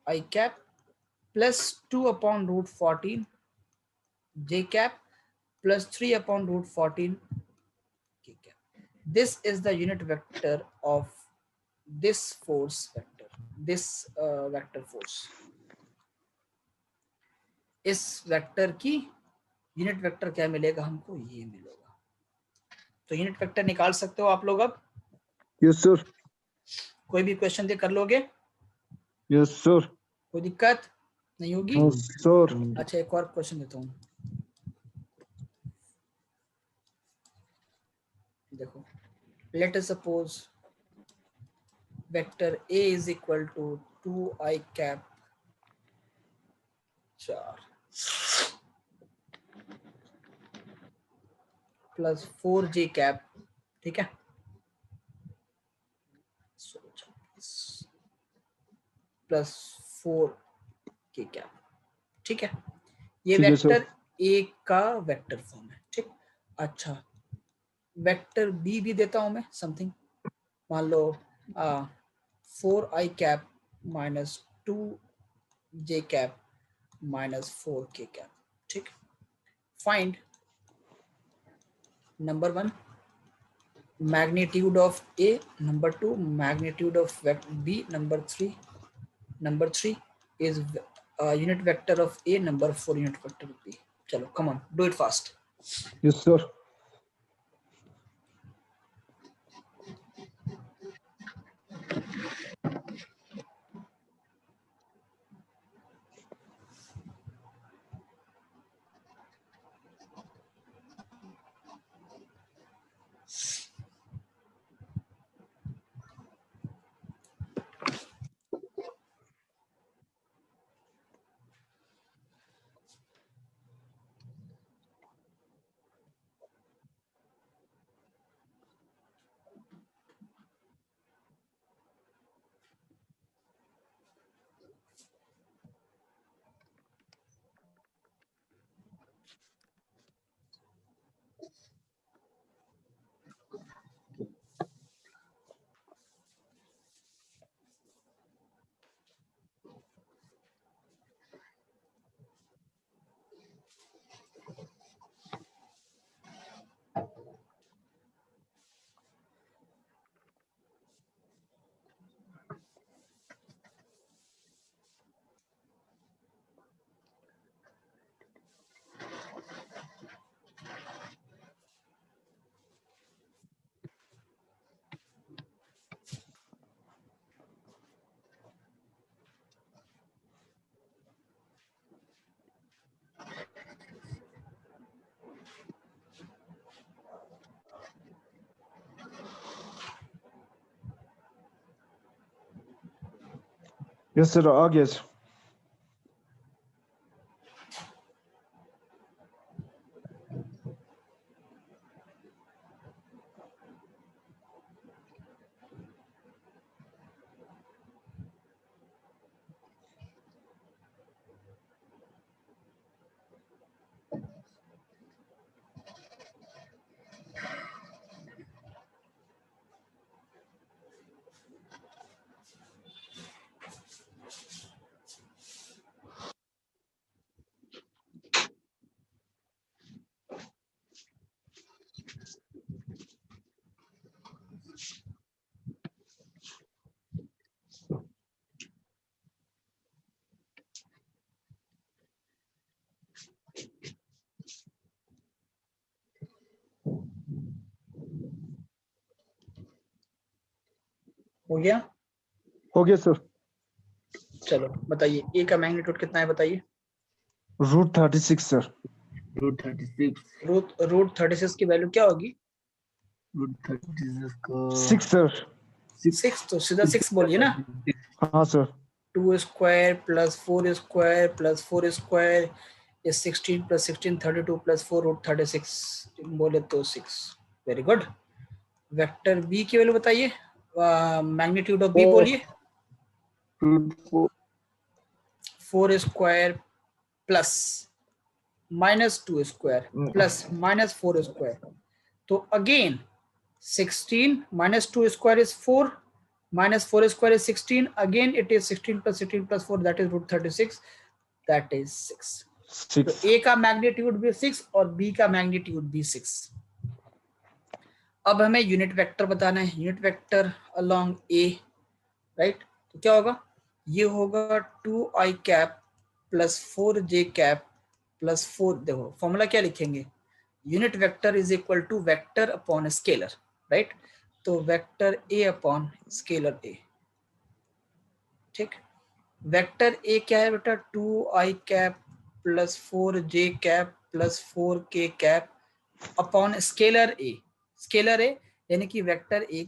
i cap plus 2/√14 j cap plus 3/√14 k cap. This is the unit vector of this force vector, this vector force. इस वेक्टर की यूनिट वेक्टर क्या मिलेगा हमको, ये मिलेगा। तो यूनिट वेक्टर निकाल सकते हो आप लोग अब, Yes, sir. कोई भी क्वेश्चन दे कर लोगे, Yes, sir. कोई दिक्कत नहीं होगी। No, sir. अच्छा एक और क्वेश्चन देता हूँ, देखो let us suppose vector a is equal to 2i cap 4 plus 4j cap, ठीक है, प्लस 4k कैप, ठीक है। ये ठीक है, सर. वेक्टर ए का वेक्टर फॉर्म है, ठीक। अच्छा वेक्टर बी भी देता हूं मैं समथिंग, मान लो 4i cap minus 2j cap minus 4k cap, ठीक। Find number 1 magnitude of A, number 2 magnitude of B, number 3 is unit vector of A, number 4 unit vector of B. चलो come on do it fast. Yes, sir. Yes, sir. आ गया sir. हो गया, हो गया sir. चलो बताइए ए का मैग्नीट्यूड कितना है बताइए। √36 sir. √36. √36 की वैल्यू क्या होगी, √36 का 6 sir. 6, तो सीधा 6 बोलिए ना। हाँ sir. 2 square plus 4 square plus 4 square is 16 plus 16 32 plus 4 root 36 बोले तो 6. Very good. वेक्टर बी की वैल्यू बताइए, मैग्नीट्यूड ऑफ बी बोलिए. root 4 4 square plus minus 2 square plus minus 4 square. तो again 16 minus 2 square is 4 minus 4 square is 16. Again it is 16 plus 16 plus 4, that is root 36, that is 6. तो A का मैग्नीट्यूड भी 6 और B का मैग्नीट्यूड भी 6. अब हमें यूनिट वेक्टर बताना है. Unit vector along A, right. तो क्या होगा, ये होगा 2i cap plus 4j cap plus 4. देखो फॉर्मूला क्या लिखेंगे, unit vector is equal to vector upon scalar, right. तो vector A upon scalar A. ठीक. वेक्टर A क्या है बेटा, 2i cap plus 4j cap plus 4k cap upon scalar A. Scalar A यानी कि वेक्टर A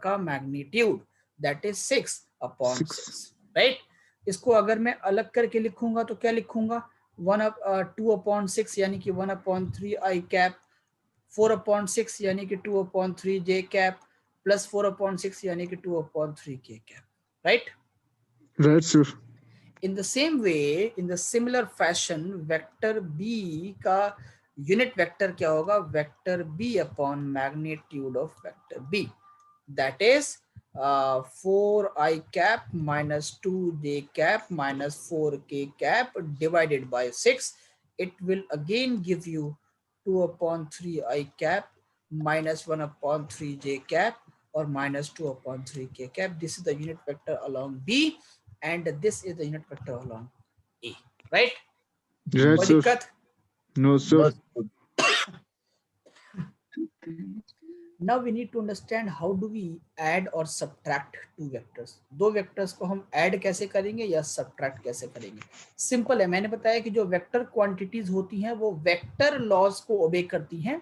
का magnitude, that is 6 upon 6, right. इसको अगर मैं अलग करके लिखूंगा तो क्या लिखूंगा, 2 अपॉन 6 यानी कि 1 अपॉन 3i कैप, 4 अपॉन 6 यानी कि 2 upon 3j cap plus 4 upon 6 यानी कि 2 upon 3k cap, right. Right sir. In the same way, in the similar fashion, vector B का यूनिट वेक्टर क्या होगा, vector B upon magnitude of vector B, that is 4i cap minus 2j cap minus 4k cap divided by 6. It will again give you 2 upon 3i cap minus 1 upon 3j cap or minus 2 upon 3k cap. This is the unit vector along B and this is the unit vector along A, right? Right, कोई sir. दिक्कत? No, sir. Now we need to understand how do we add or subtract two vectors. दो वेक्टर्स को हम ऐड कैसे करेंगे या सब्ट्रैक्ट कैसे करेंगे. सिंपल है, मैंने बताया कि जो वेक्टर क्वांटिटीज होती हैं वो वेक्टर लॉज को ओबे करती हैं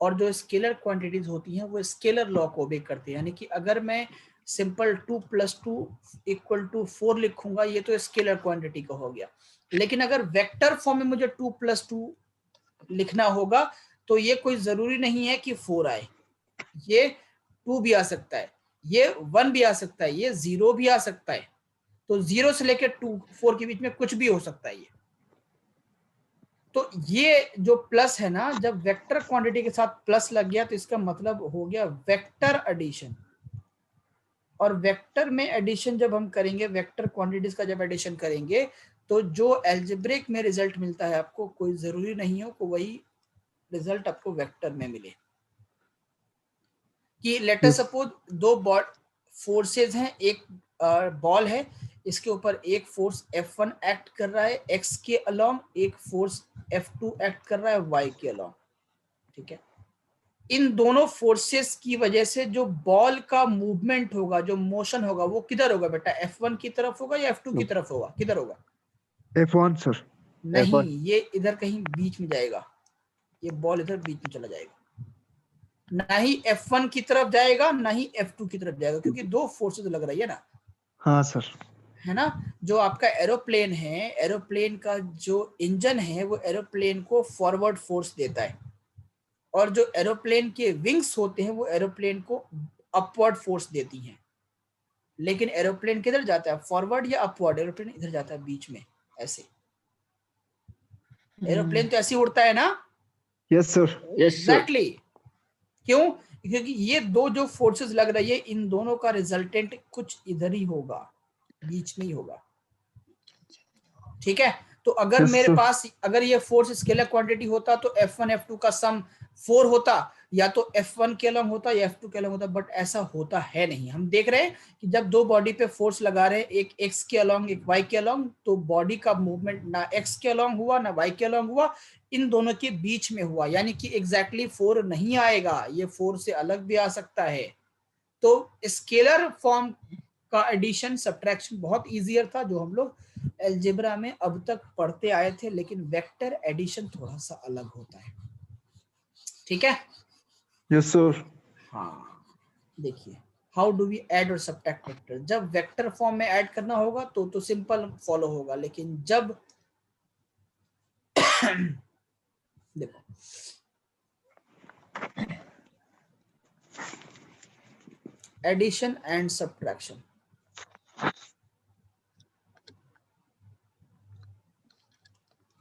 और जो स्केलर क्वांटिटीज होती हैं वो स्केलर लॉ को ओबे करती हैं. यानी कि अगर मैं सिंपल 2 + 2 = 4 लिखूंगा ये तो स्केलर क्वांटिटी का हो गया, लेकिन अगर वेक्टर फॉर्म में मुझे 2 + 2 लिखना होगा तो ये कोई जरूरी नहीं है कि 4 आए, ये 2 भी आ सकता है, ये 1 भी आ सकता है, ये 0 भी आ सकता है. तो 0 से लेकर 4 के बीच में कुछ भी हो सकता है ये. तो ये जो प्लस है ना, जब वेक्टर क्वांटिटी के साथ प्लस लग गया तो इसका मतलब हो गया वेक्टर एडिशन. और वेक्टर में एडिशन जब हम करेंगे, वेक्टर क्वांटिटीज का जब एडिशन करेंगे तो जो अलजेब्रिक में रिजल्ट मिलता है आपको, कोई जरूरी नहीं हो कि वही रिजल्ट आपको वेक्टर में मिले. कि लेट अस सपोज दो फोर्सेस हैं, एक बॉल है, इसके ऊपर एक फोर्स F1 एक्ट कर रहा है x के अलोंग, एक फोर्स F2 एक्ट कर रहा है y के अलोंग. ठीक है, इन दोनों फोर्सेस की वजह से जो बॉल का मूवमेंट होगा, जो मोशन होगा, वो किधर होगा बेटा, F1 की तरफ होगा या F2 की तरफ होगा, किधर होगा? F1 sir. नहीं, ये इधर कहीं बीच में जाएगा, ये बॉल इधर बीच में चला जाएगा, ना ही F1 की तरफ जाएगा ना ही F2 की तरफ जाएगा, क्योंकि दो फोर्सेस लग रही है ना. हाँ सर. है ना. जो आपका एरोप्लेन है, एरोप्लेन का जो इंजन है वो एरोप्लेन को फॉरवर्ड फोर्स देता है, और जो एरोप्लेन के विंग्स होते हैं वो एरोप्लेन को अपवर्ड फोर्स देती हैं. लेकिन एरोप्लेन किधर जाता है, फॉरवर्ड या अपवर्ड? एरोप्लेन इधर जाता है बीच में ऐसे. एरोप्लेन तो ऐसे ही उड़ता है ना. Yes sir. एग्जैक्टली. क्यों? क्योंकि ये दो जो फोर्सेस लग रही है, इन दोनों का रिजल्टेंट कुछ इधर ही होगा, बीच में ही होगा. ठीक है. तो अगर Yes, मेरे sir. पास अगर ये फोर्स स्केलर क्वांटिटी होता तो F1 F2 का सम 4 होता, या तो F1 के अलोंग होता या F2 के अलोंग होता, बट ऐसा होता है नहीं. हम देख रहे हैं कि जब दो बॉडी पे फोर्स लगा रहे हैं, एक x के अलोंग एक y के अलोंग, तो बॉडी का मूवमेंट ना x के अलोंग हुआ ना y के अलोंग हुआ, इन दोनों के बीच में हुआ. यानी कि एग्जैक्टली 4 नहीं आएगा, ये 4 से अलग भी आ सकता है. तो स्केलर फॉर्म का एडिशन सब्ट्रैक्शन बहुत इजियर था, जो हम लोग अलजेब्रा में अब तक पढ़ते आए थे, लेकिन वेक्टर एडिशन थोड़ा सा अलग होता है. ठीक है. Yes sir. हाँ, देखिए हाउ डू वी ऐड और सब्ट्रैक्ट वेक्टर? जब वेक्टर फॉर्म में ऐड करना होगा तो सिंपल फॉलो होगा, लेकिन जब देखो addition and subtraction,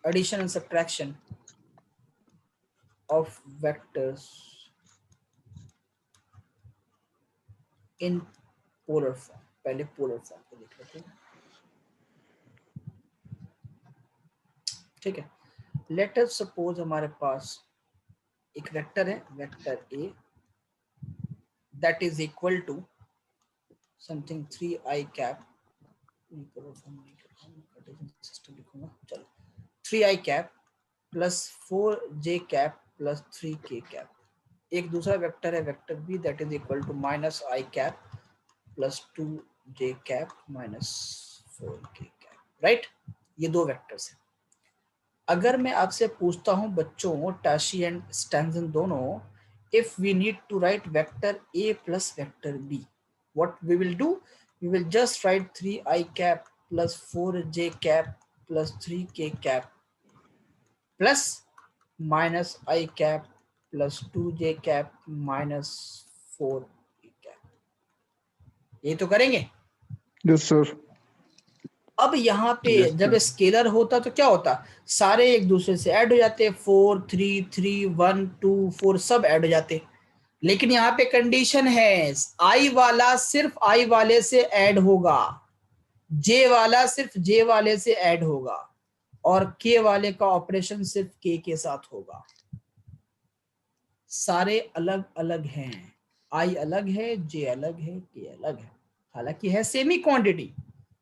addition and subtraction of vectors in polar form. पहले polar form को देख लेते हैं, ठीक है। Let us suppose हमारे पास एक वेक्टर है, vector A that is equal to something 3i cap, polar form cartesian system लिखूंगा, चलो 3i cap plus 4j cap plus 3k cap। एक दूसरा वेक्टर है vector B that is equal to minus i cap plus 2j cap minus 4k cap, right. ये दो वेक्टर्स हैं। अगर मैं आपसे पूछता हूं बच्चों, टाशी एंड स्टैंजन दोनों, if we need to write vector A plus vector B, what we will do? We will just write 3i cap plus 4j cap plus 3k cap plus minus i cap plus 2j cap minus 4k cap, ये तो करेंगे। Yes sir. अब यहाँ पे Yes, जब sir. स्केलर होता तो क्या होता? सारे एक दूसरे से ऐड हो जाते, 4 3 3 1 2 4 सब ऐड हो जाते। लेकिन यहाँ पे कंडीशन है, आई वाला सिर्फ आई वाले से ऐड होगा, जे वाला सिर्फ जे वाले से ऐड होगा, और के वाले का ऑपरेशन सिर्फ के साथ होगा। सारे अलग अलग हैं, आई अलग है, जे अलग है, के अलग है, हालांकि है सेम ही क्वांटिटी।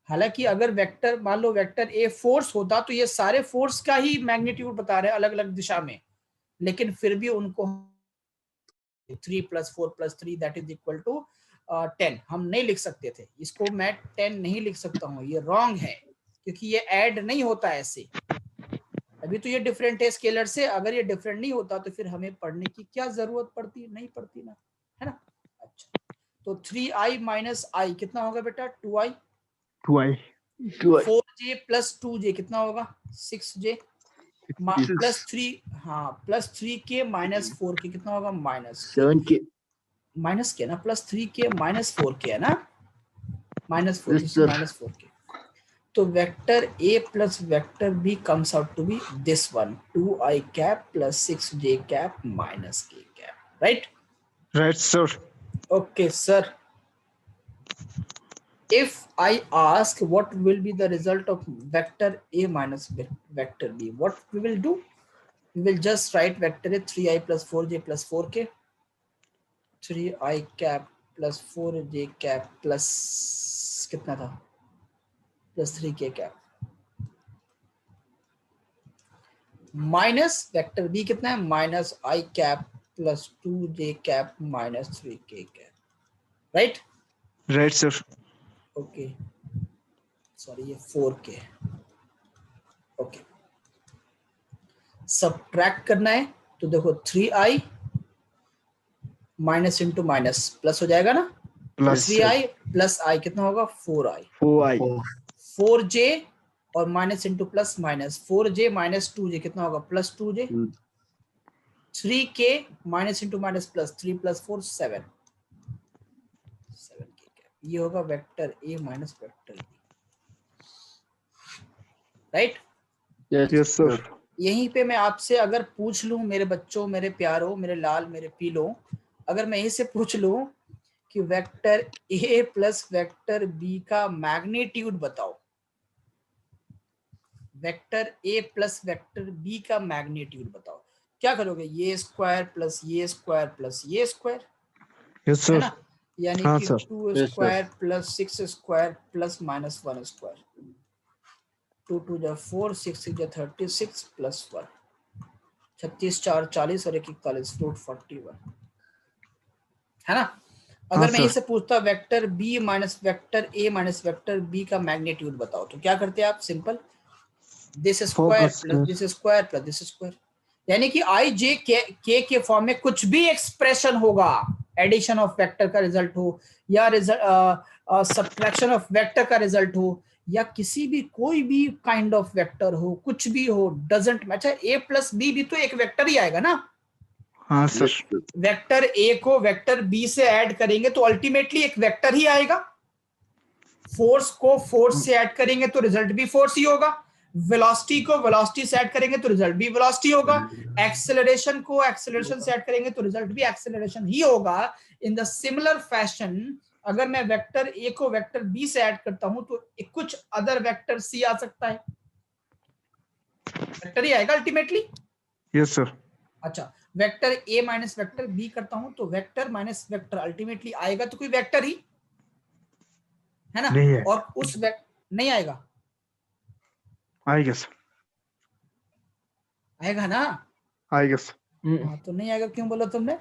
हालांकि अगर वेक्टर मान लो वेक्टर ए फोर्स होता तो ये सारे फोर्स का ही मैग्नीट्यूड बता रहे हैं अलग अलग दिशा में, लेकिन फिर भी उनको 3 + 4 + 3 दैट इज इक्वल टू 10 हम नहीं लिख सकते थे। इसको मैं 10 नहीं लिख सकता हूँ, ये रॉन्ग है, क्योंकि ये ऐड नहीं होता ऐसे। अभी तो ये डिफरेंट है स्केलर से, अगर ये डिफरेंट नहीं होता तो फिर हमें पढ़ने की क्या जरूरत पड़ती? नहीं पड़ती ना, है ना। अच्छा, तो 3i माइनस आई कितना होगा बेटा? 2i। 2i 4j plus 2j कितना होगा? 6j प्लस 3, हाँ प्लस 3k माइनस 4k कितना होगा? Minus 7k। माइनस के ना, प्लस 3k माइनस 4k है ना, minus 4, Yes, sir. Minus 4k। तो vector a plus vector b comes out to be this one, 2i cap plus 6j cap minus k cap, right? Right sir. Okay, sir. If I ask what will be the result of vector A minus vector B, what we will do? We will just write vector A 3i plus 4j plus 4k, 3i cap plus 4j cap plus कितना था? plus 3k cap minus vector B कितना है? Minus i cap plus 2j cap minus 3k cap, right? Right sir. Okay, sorry ये 4k। ओके, सब्ट्रैक्ट करना है तो देखो 3i minus into minus plus हो जाएगा ना, प्लस 3i प्लस i कितना होगा? 4i। 4i 4j और minus into plus minus, 4j minus 2j कितना होगा? Plus 2j। 3k minus into minus plus 3 + 4 7, 7k। ये होगा vector a minus vector b, right? Yes sir. यहीं पे मैं आपसे अगर पूछ लूं मेरे बच्चों, मेरे प्यारों, मेरे लाल, मेरे पीलों, अगर मैं यहीं से पूछ लूं कि vector a plus vector b का मैग्नीट्यूड बताओ, vector a plus vector b का मैग्नीट्यूड बताओ, क्या करोगे? ये स्क्वायर प्लस ये स्क्वायर प्लस ये स्क्वायर, यस है सर। ना, यानी हाँ कि sir. 2 Yes, square plus 6 square plus minus 1 square, 2 2 जा 4, 6 6 जा 36 प्लस 1, 36 4 40 और 1 41, रूट 41, है ना। अगर मैं सर। इसे पूछता vector b minus vector a minus vector b का मैग्नीट्यूड बताओ, तो क्या करते आप? Simple, this square plus this square plus this square, यानी कि i j k के फॉर्म में कुछ भी एक्सप्रेशन होगा एडिशन ऑफ वेक्टर का रिजल्ट हो, या सब्ट्रैक्शन ऑफ वेक्टर का रिजल्ट हो, या किसी भी कोई भी काइंड ऑफ वेक्टर हो, कुछ भी हो, doesn't matter. A plus B भी तो एक वेक्टर ही आएगा ना। हाँ सर। वेक्टर ए को वेक्टर बी से ऐड करेंगे तो अल्टीमेटली एक वेक्टर ही आएगा। फोर्स को फोर्स से ऐड करेंगे तो रिजल्ट भी फोर्स ही होगा। वेलोसिटी को वेलोसिटी से ऐड करेंगे तो रिजल्ट भी वेलोसिटी होगा। एक्सेलरेशन को एक्सेलरेशन से ऐड करेंगे तो रिजल्ट भी एक्सेलरेशन ही होगा। इन द सिमिलर फैशन अगर मैं वेक्टर ए को वेक्टर बी से ऐड करता हूं तो कुछ अदर वेक्टर सी आ सकता है, वेक्टर ही आएगा अल्टीमेटली। Yes sir. अच्छा, vector A minus vector B करता हूं तो वेक्टर माइनस वेक्टर अल्टीमेटली आएगा तो कोई वेक्टर ही है ना। नहीं है। और उस नहीं आएगा, आएगा सर, आएगा ना। आएगा सर। हाँ, तो नहीं आएगा क्यों बोला तुमने।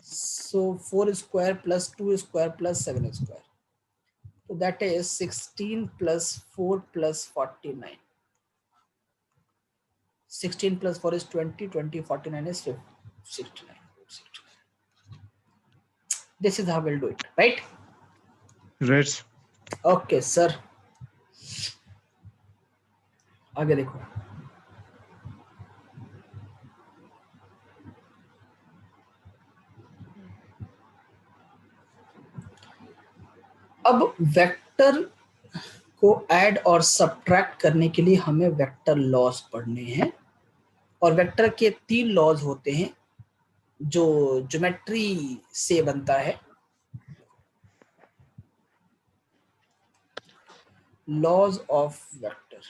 So 4 square plus 2 square plus 7 square, तो that is 16 plus 4 plus 49। 16 plus 4 is 20, 20, 49 is 69. This is how we'll do it, right? Right. Okay, sir. आगे देखो, अब वेक्टर को ऐड और सब्ट्रैक्ट करने के लिए हमें वेक्टर लॉज पढ़ने हैं। और वेक्टर के 3 लॉज होते हैं जो ज्योमेट्री से बनता है। Laws of vector,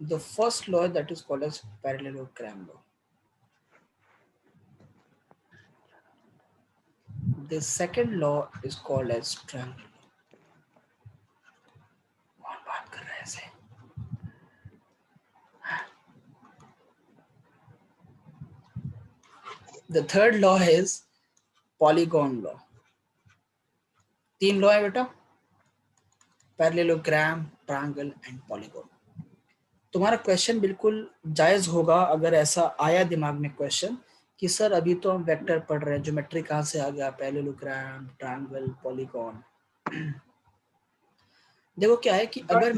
the first law that is called as parallelogram law. The second law is called as triangle law. कौन बात कर रहा है ऐसे? The third law is polygon law. 3 law है बेटा, पैरेललोग्राम, ट्रायंगल एंड पॉलीगॉन। तुम्हारा क्वेश्चन बिल्कुल जायज होगा अगर ऐसा आया दिमाग में क्वेश्चन कि सर अभी तो हम वेक्टर पढ़ रहे हैं, ज्योमेट्री कहाँ से आ गया, पैरेललोग्राम, ट्रायंगल, पॉलीगॉन। देखो क्या है कि अगर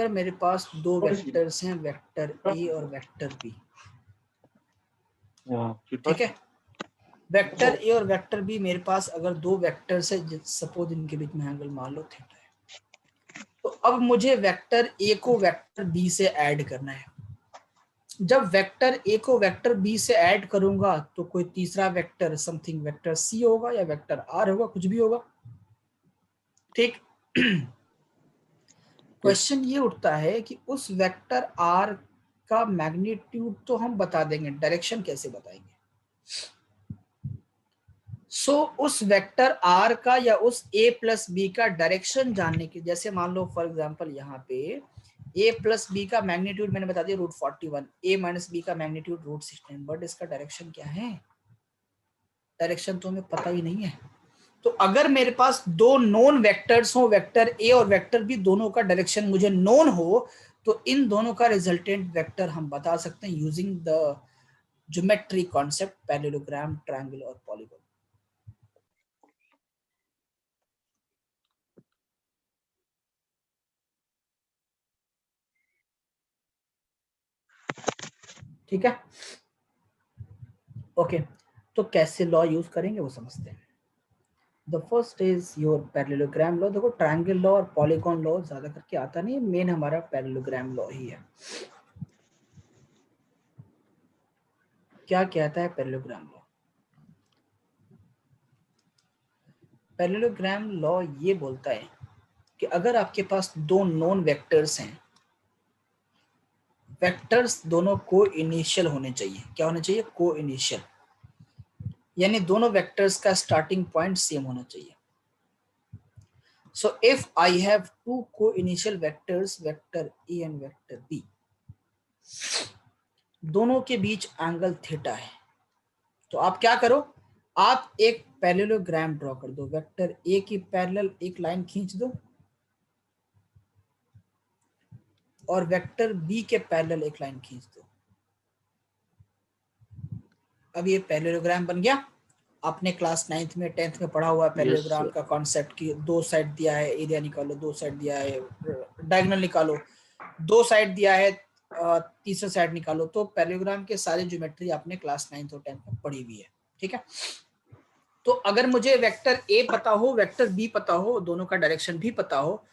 मेरे पास 2 वेक्टर्स हैं, वेक्टर ए और वेक्टर बी, ठीक है। वेक्टर ए और वेक्टर बी मेरे पास अगर 2 वेक्टर्स है, सपोज इनके बीच में एंगल मान लो थीटा है, तो अब मुझे वेक्टर ए को वेक्टर बी से ऐड करना है। जब वेक्टर ए को वेक्टर बी से ऐड करूंगा तो कोई तीसरा वेक्टर समथिंग वेक्टर सी होगा या वेक्टर आर होगा, कुछ भी होगा, ठीक। क्वेश्चन ये उठता है कि उस वेक्टर आर का मैग्नीट्यूड तो हम बता देंगे, डायरेक्शन कैसे बताएंगे। उस वेक्टर आर का या उस ए प्लस बी का डायरेक्शन जानने के, जैसे मान लो फॉर एग्जांपल यहाँ पे a प्लस बी का मैग्नीट्यूड मैंने बता दिया √41, a माइनस बी का मैग्नीट्यूड √16, बट इसका डायरेक्शन क्या है, डायरेक्शन तो हमें पता ही नहीं है। तो अगर मेरे पास 2 नोन वेक्टर्स हो, वेक्टर ए और वेक्टर बी, दोनों का डायरेक्शन मुझे नोन हो, तो इन दोनों का रिजल्टेंट वेक्टर हम बता सकते हैं using the geometry concept parallelogram, triangle और पॉलीगॉन। ठीक है, ओके। तो कैसे लॉ यूज करेंगे वो समझते हैं। The first is your parallelogram law. देखो ट्रायंगल लॉ और पॉलीगॉन लॉ ज्यादा करके आता नहीं है, मेन हमारा पैरेललोग्राम लॉ ही है। क्या कहता है पैरेललोग्राम लॉ? पैरेललोग्राम लॉ ये बोलता है कि अगर आपके पास 2 नोन वेक्टर्स हैं, वेक्टर्स दोनों को इनिशियल होने चाहिए। क्या होने चाहिए? को इनिशियल, यानी दोनों वेक्टर्स का स्टार्टिंग पॉइंट सेम होना चाहिए। So if I have 2 co-initial vectors, vector A and vector B, दोनों के बीच एंगल थीटा है, तो आप क्या करो, आप एक पैरेललोग्राम ड्रॉ कर दो। वेक्टर ए की पैरेलल एक लाइन खींच दो और वेक्टर बी के पैरेलल एक लाइन खींच दो। अब ये पैरेललोग्राम बन गया। आपने क्लास 9th में 10th में पढ़ा हुआ है पैरेललोग्राम का कॉन्सेप्ट की दो साइड दिया है, एरिया निकालो, दो साइड दिया है, डायगोनल निकालो, दो साइड दिया है, तीसरा साइड निकालो। तो पैरेललोग्राम के सारे ज्योमेट्री आपने क्लास 9th और 10th में पढ़ी हुई है, ठीक है। तो अगर मुझे वेक्टर ए पता हो, वेक्टर बी पता हो, दोनों का डायरेक्शन भी पता हो,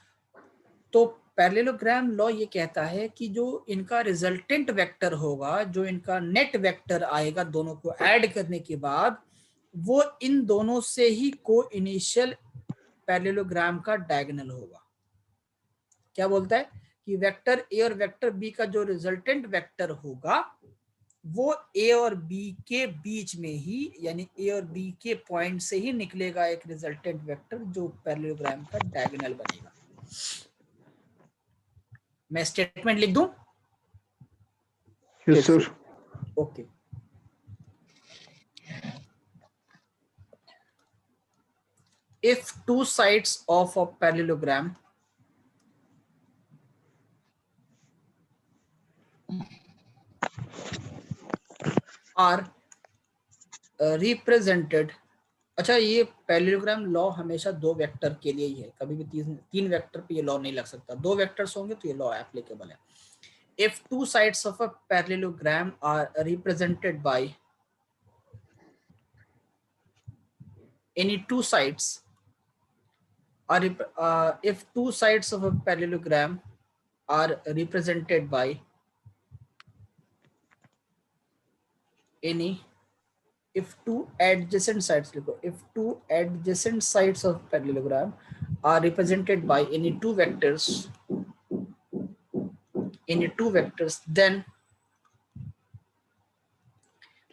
तो पैरेललोग्राम लॉ ये कहता है कि जो इनका रिजल्टेंट वेक्टर होगा, जो इनका नेट वेक्टर आएगा दोनों को ऐड करने के बाद, वो इन दोनों से ही को इनिशियल पैरेललोग्राम का डायगोनल होगा। क्या बोलता है कि वेक्टर ए और वेक्टर बी का जो रिजल्टेंट वेक्टर होगा वो ए और बी के बीच में ही, यानी ए और बी के पॉइंट से ही निकलेगा एक रिजल्टेंट वेक्टर जो पैरेललोग्राम का डायगोनल बनेगा। मैं स्टेटमेंट लिख दूं? Yes sir. Okay. If two sides of a parallelogram are represented, अच्छा ये पैरेललोग्राम लॉ हमेशा दो वेक्टर के लिए ही है, कभी भी तीन वेक्टर पे ये लॉ नहीं लग सकता। दो वेक्टर्स होंगे तो ये लॉ एप्लीकेबल है। If two sides of a parallelogram are represented by any two sides, or if two sides of a parallelogram are represented by any, if two adjacent sides, if two adjacent sides of parallelogram are represented by any two vectors, then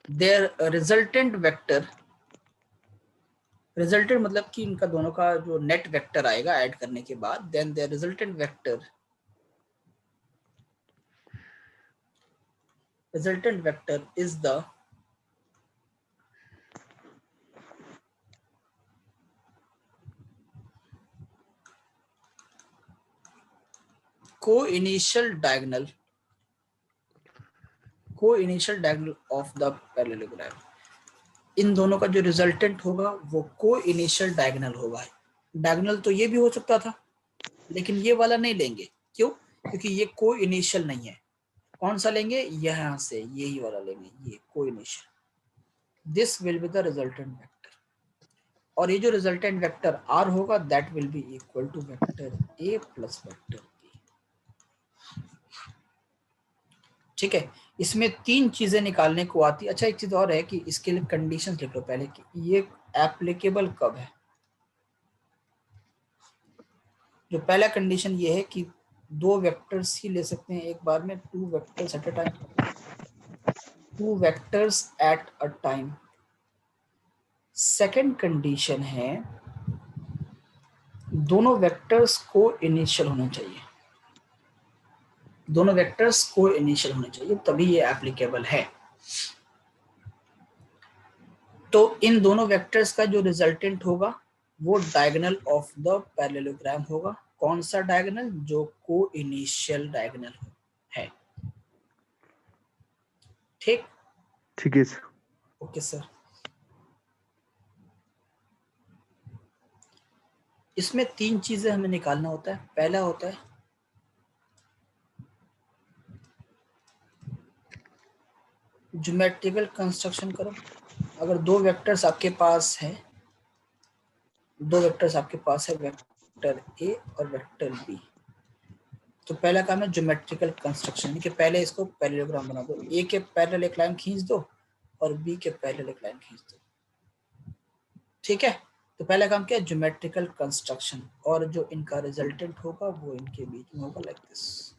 their resultant vector, resultant मतलब कि इनका दोनों का जो नेट वेक्टर आएगा ऐड करने के बाद, then their resultant vector is the co-initial diagonal of the parallelogram। इन दोनों का जो रिजल्टेंट होगा वो को इनिशियल डायगोनल होगा। डायगोनल तो ये भी हो सकता था, लेकिन ये वाला नहीं लेंगे। क्यों? क्योंकि ये को इनिशियल नहीं है। कौन सा लेंगे? यहां से यही वाला लेंगे, ये को initial. This will be the resultant vector, और ये जो रिजल्टेंट वेक्टर आर होगा that will be equal to vector A plus vector B. ठीक है, इसमें तीन चीजें निकालने को आती। अच्छा एक चीज और है कि इसके लिए कंडीशंस लिख लो पहले कि ये एप्लीकेबल कब है। जो पहला कंडीशन ये है कि दो वेक्टर्स ही ले सकते हैं एक बार में, two vectors at a time. Second condition है दोनों वेक्टर्स को इनिशियल होना चाहिए, दोनों वेक्टर्स को इनिशियल होने चाहिए, तभी ये एप्लीकेबल है। तो इन दोनों वेक्टर्स का जो रिजल्टेंट होगा वो डायगोनल ऑफ द पैरेललोग्राम होगा। कौन सा डायगोनल? जो को इनिशियल डायगोनल है। ठीक ठीक है सर। Okay sir. इसमें तीन चीजें हमें निकालना होता है। पहला होता है ज्योमेट्रिकल कंस्ट्रक्शन करो। अगर दो वेक्टर्स आपके पास है, वेक्टर ए और वेक्टर बी, तो पहला काम है ज्योमेट्रिकल कंस्ट्रक्शन, कि पहले इसको पैरेललोग्राम बना दो। ए के पैरेलल एक लाइन खींच दो और बी के पैरेलल एक लाइन खींच दो। ठीक है, तो पहला काम क्या है? Geometrical construction. और जो इनका रिजल्टेंट होगा वो इनके बीच में होगा, लाइक दिस।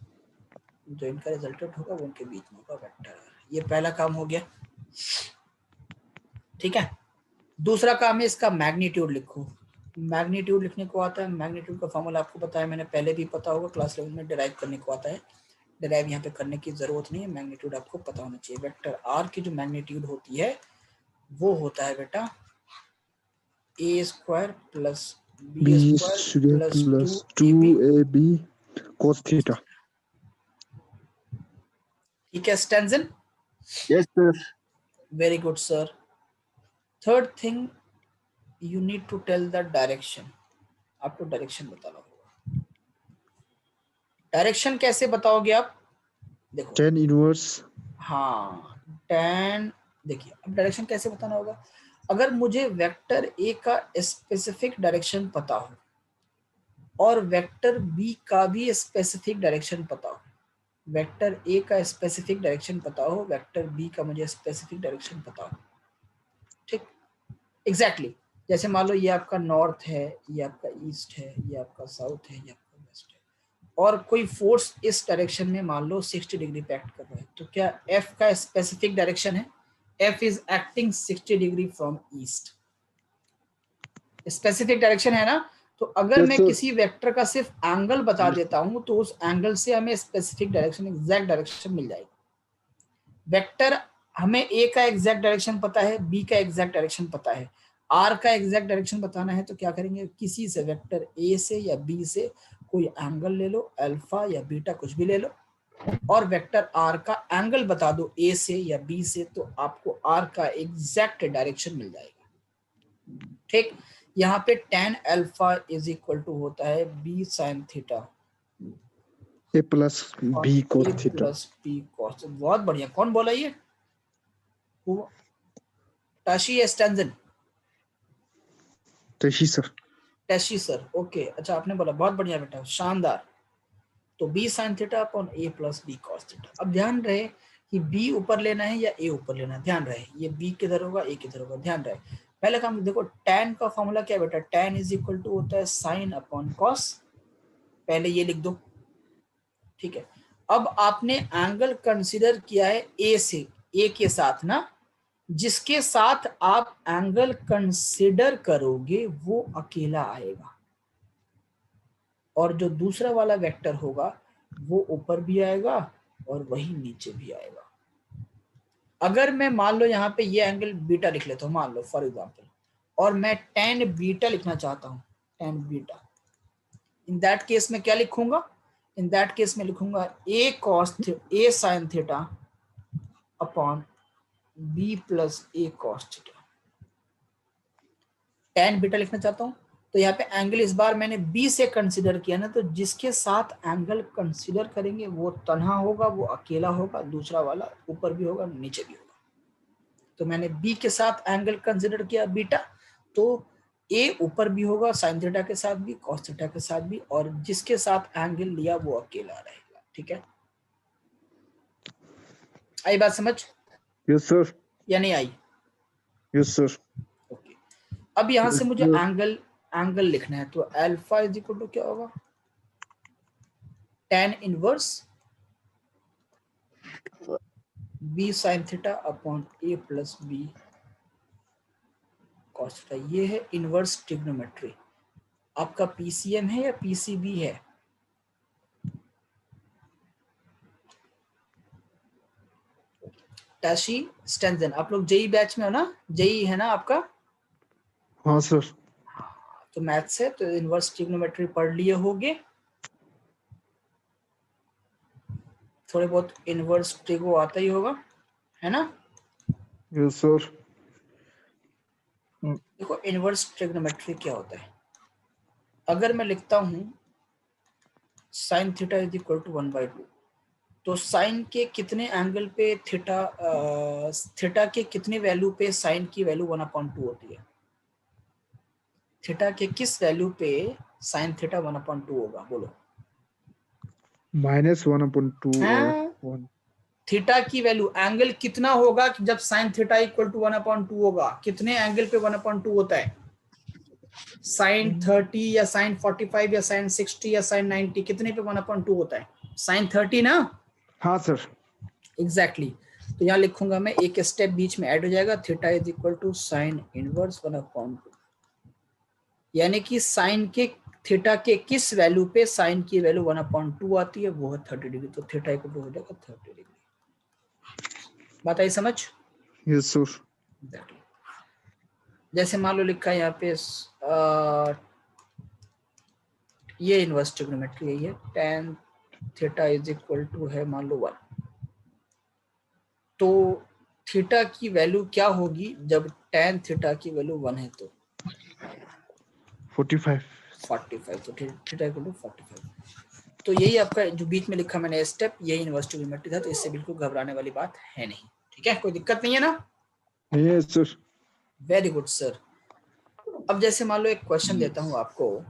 जो इनका रिजल्टेंट होगा वो इनके बीच में होगा, वेक्टर। ये पहला काम हो गया। ठीक है, दूसरा काम है इसका मैग्नीट्यूड लिखो। मैग्नीट्यूड लिखने को आता है, मैग्नीट्यूड का फॉर्मूला आपको पता है, मैंने पहले भी पता होगा, क्लास 11 में डिराइव करने को आता है। डिराइव यहाँ पे करने की जरूरत नहीं है, मैग्नीट्यूड आपको पता होना चाहिए। वेक्टर आर की जो मैग्नीट्यूड होती है वो होता है बेटा A square plus B square plus 2ab cos theta. ठीक है Stanzin? Yes sir. Very good sir. Third thing, you need to tell the direction. आपको डायरेक्शन बताना होगा। डायरेक्शन कैसे बताओगे आप? देखो tan इनवर्स हाँ, tan, देखिए अब डायरेक्शन कैसे बताना होगा। अगर मुझे वेक्टर ए का स्पेसिफिक डायरेक्शन पता हो और वेक्टर बी का भी स्पेसिफिक डायरेक्शन पता हो, वेक्टर ए का स्पेसिफिक डायरेक्शन पता हो, वेक्टर बी का मुझे स्पेसिफिक डायरेक्शन पता हो, ठीक, एग्जैक्टली जैसे मान लो ये आपका नॉर्थ है, ये आपका ईस्ट है, ये आपका साउथ है, ये आपका वेस्ट है, और कोई फोर्स इस डायरेक्शन में मान लो 60 डिग्री पे एक्ट कर रहा है, तो क्या एफ का स्पेसिफिक डायरेक्शन है? F is acting 60 degree from east, specific direction है ना। तो अगर यस मैं सर किसी वेक्टर का सिर्फ एंगल बता देता हूं तो उस एंगल से हमें स्पेसिफिक डायरेक्शन, एग्जैक्ट डायरेक्शन मिल जाएगी। वेक्टर हमें ए का एग्जैक्ट डायरेक्शन पता है, बी का एग्जैक्ट डायरेक्शन पता है, आर का एग्जैक्ट डायरेक्शन बताना है तो क्या करेंगे, किसी से वेक्टर ए से या बी से कोई एंगल ले लो, अल्फा या बीटा कुछ भी ले लो, और वेक्टर आर का एंगल बता दो ए से या बी से, तो आपको आर का एग्जैक्ट डायरेक्शन मिल जाएगा। ठीक, यहाँ पे tan alpha is equal to होता है b sin theta a plus और b cos a theta plus b cos। बहुत बढ़िया, कौन बोला ये? वो Tashi Stanzin, Tashi sir Tashi sir, okay अच्छा आपने बोला, बहुत बढ़िया बेटा, शानदार। तो b sin theta upon a plus b cos theta. अब ध्यान रहे कि b ऊपर लेना है या a ऊपर लेना है, ध्यान रहे ये b किधर होगा a किधर होगा, ध्यान रहे। पहले काम देखो, tan का फॉर्मूला क्या बेटा, tan इज इक्वल टू होता है साइन अपॉन कॉस, पहले ये लिख दो, ठीक है। अब आपने एंगल कंसीडर किया है ए से, ए के साथ ना, जिसके साथ आप एंगल कंसीडर करोगे वो अकेला आएगा, और जो दूसरा वाला वेक्टर होगा वो ऊपर भी आएगा और वही नीचे भी आएगा। अगर मैं मान लो यहाँ पे ये एंगल बीटा लिख लेता हूँ मान लो फॉर एग्जांपल, और मैं tan बीटा लिखना चाहता हूँ, tan beta, in that case में क्या लिखूंगा, इन दैट केस में लिखूंगा a cos a sin theta upon b plus a cos theta. tan beta लिखना चाहता हूं तो यहाँ पे एंगल इस बार मैंने b से कंसीडर किया ना, तो जिसके साथ एंगल कंसीडर करेंगे वो तन्हा होगा, वो अकेला होगा, दूसरा वाला ऊपर भी होगा नीचे भी होगा। तो मैंने b के साथ एंगल कंसीडर किया बीटा, तो a ऊपर भी होगा साइन थीटा के साथ भी, कॉस थीटा के साथ भी, और जिसके साथ एंगल लिया वो अकेला रहेगा। ठीक है, आई बात समझ यस सर या नहीं आई? यस सर ओके, अब यहां से मुझे एंगल लिखना है, तो अल्फा इज इक्वल टू क्या होगा, tan inverse b sin theta upon a plus b cos theta. ये है इनवर्स ट्रिग्नोमेट्री। आपका पीसीएम है या पीसीबी है? टैशी स्टेंजन, आप लोग जेई बैच में हो ना, जेई है ना आपका? हाँ सर तो मैथ्स है तो इनवर्स ट्रिग्नोमेट्री पढ़ लिए होगे, थोड़े बहुत इनवर्स ट्रिगो आता ही होगा, है ना? यस सर देखो इनवर्स ट्रिग्नोमेट्री क्या होता है, अगर मैं लिखता हूं sine theta is equal to 1/2, तो साइन के कितने एंगल पे थीटा, थीटा के कितने वैल्यू पे साइन की वैल्यू 1/2 होती है? थीटा के किस वैल्यू पे साइन थीटा 1/2 होगा, बोलो? -1/2 और हाँ, 1 थीटा की वैल्यू, एंगल कितना होगा कि जब साइन थीटा इक्वल टू 1/2 होगा, कितने एंगल पे 1/2 होता है? साइन 30 या साइन 45 या साइन 60 या साइन 90, कितने पे 1/2 होता है? साइन 30 ना, हाँ सर एग्जैक्टली तो यहाँ लिखूंगा मैं, एक स्टेप बीच में ऐड हो जाएगा, theta is equal to sine inverse 1/2, यानी कि साइन के थीटा के किस वैल्यू पे साइन की वैल्यू 1/2 आती है, वो है 30 डिग्री, तो थीटा इक्वल टू हो जाएगा 30 डिग्री। बात आई समझ? यस सर जैसे मान लो लिखा है यहाँ पे ये इनवर्स ट्रिग्नोमेट्री है, ये tan theta is equal to है मान लो 1, तो थीटा की वैल्यू क्या होगी जब tan थीटा की वैल्यू 1 है तो 45 45, तो थीटा इक्वल टू 45। तो यही आपका जो बीच में लिखा मैंने स्टेप, यही इनवर्स ट्रिग्नोमेट्री था, तो इससे बिल्कुल घबराने वाली बात है नहीं। ठीक है, कोई दिक्कत नहीं है ना? Yes sir. Very good sir. अब जैसे मान लो एक क्वेश्चन देता हूं आपको,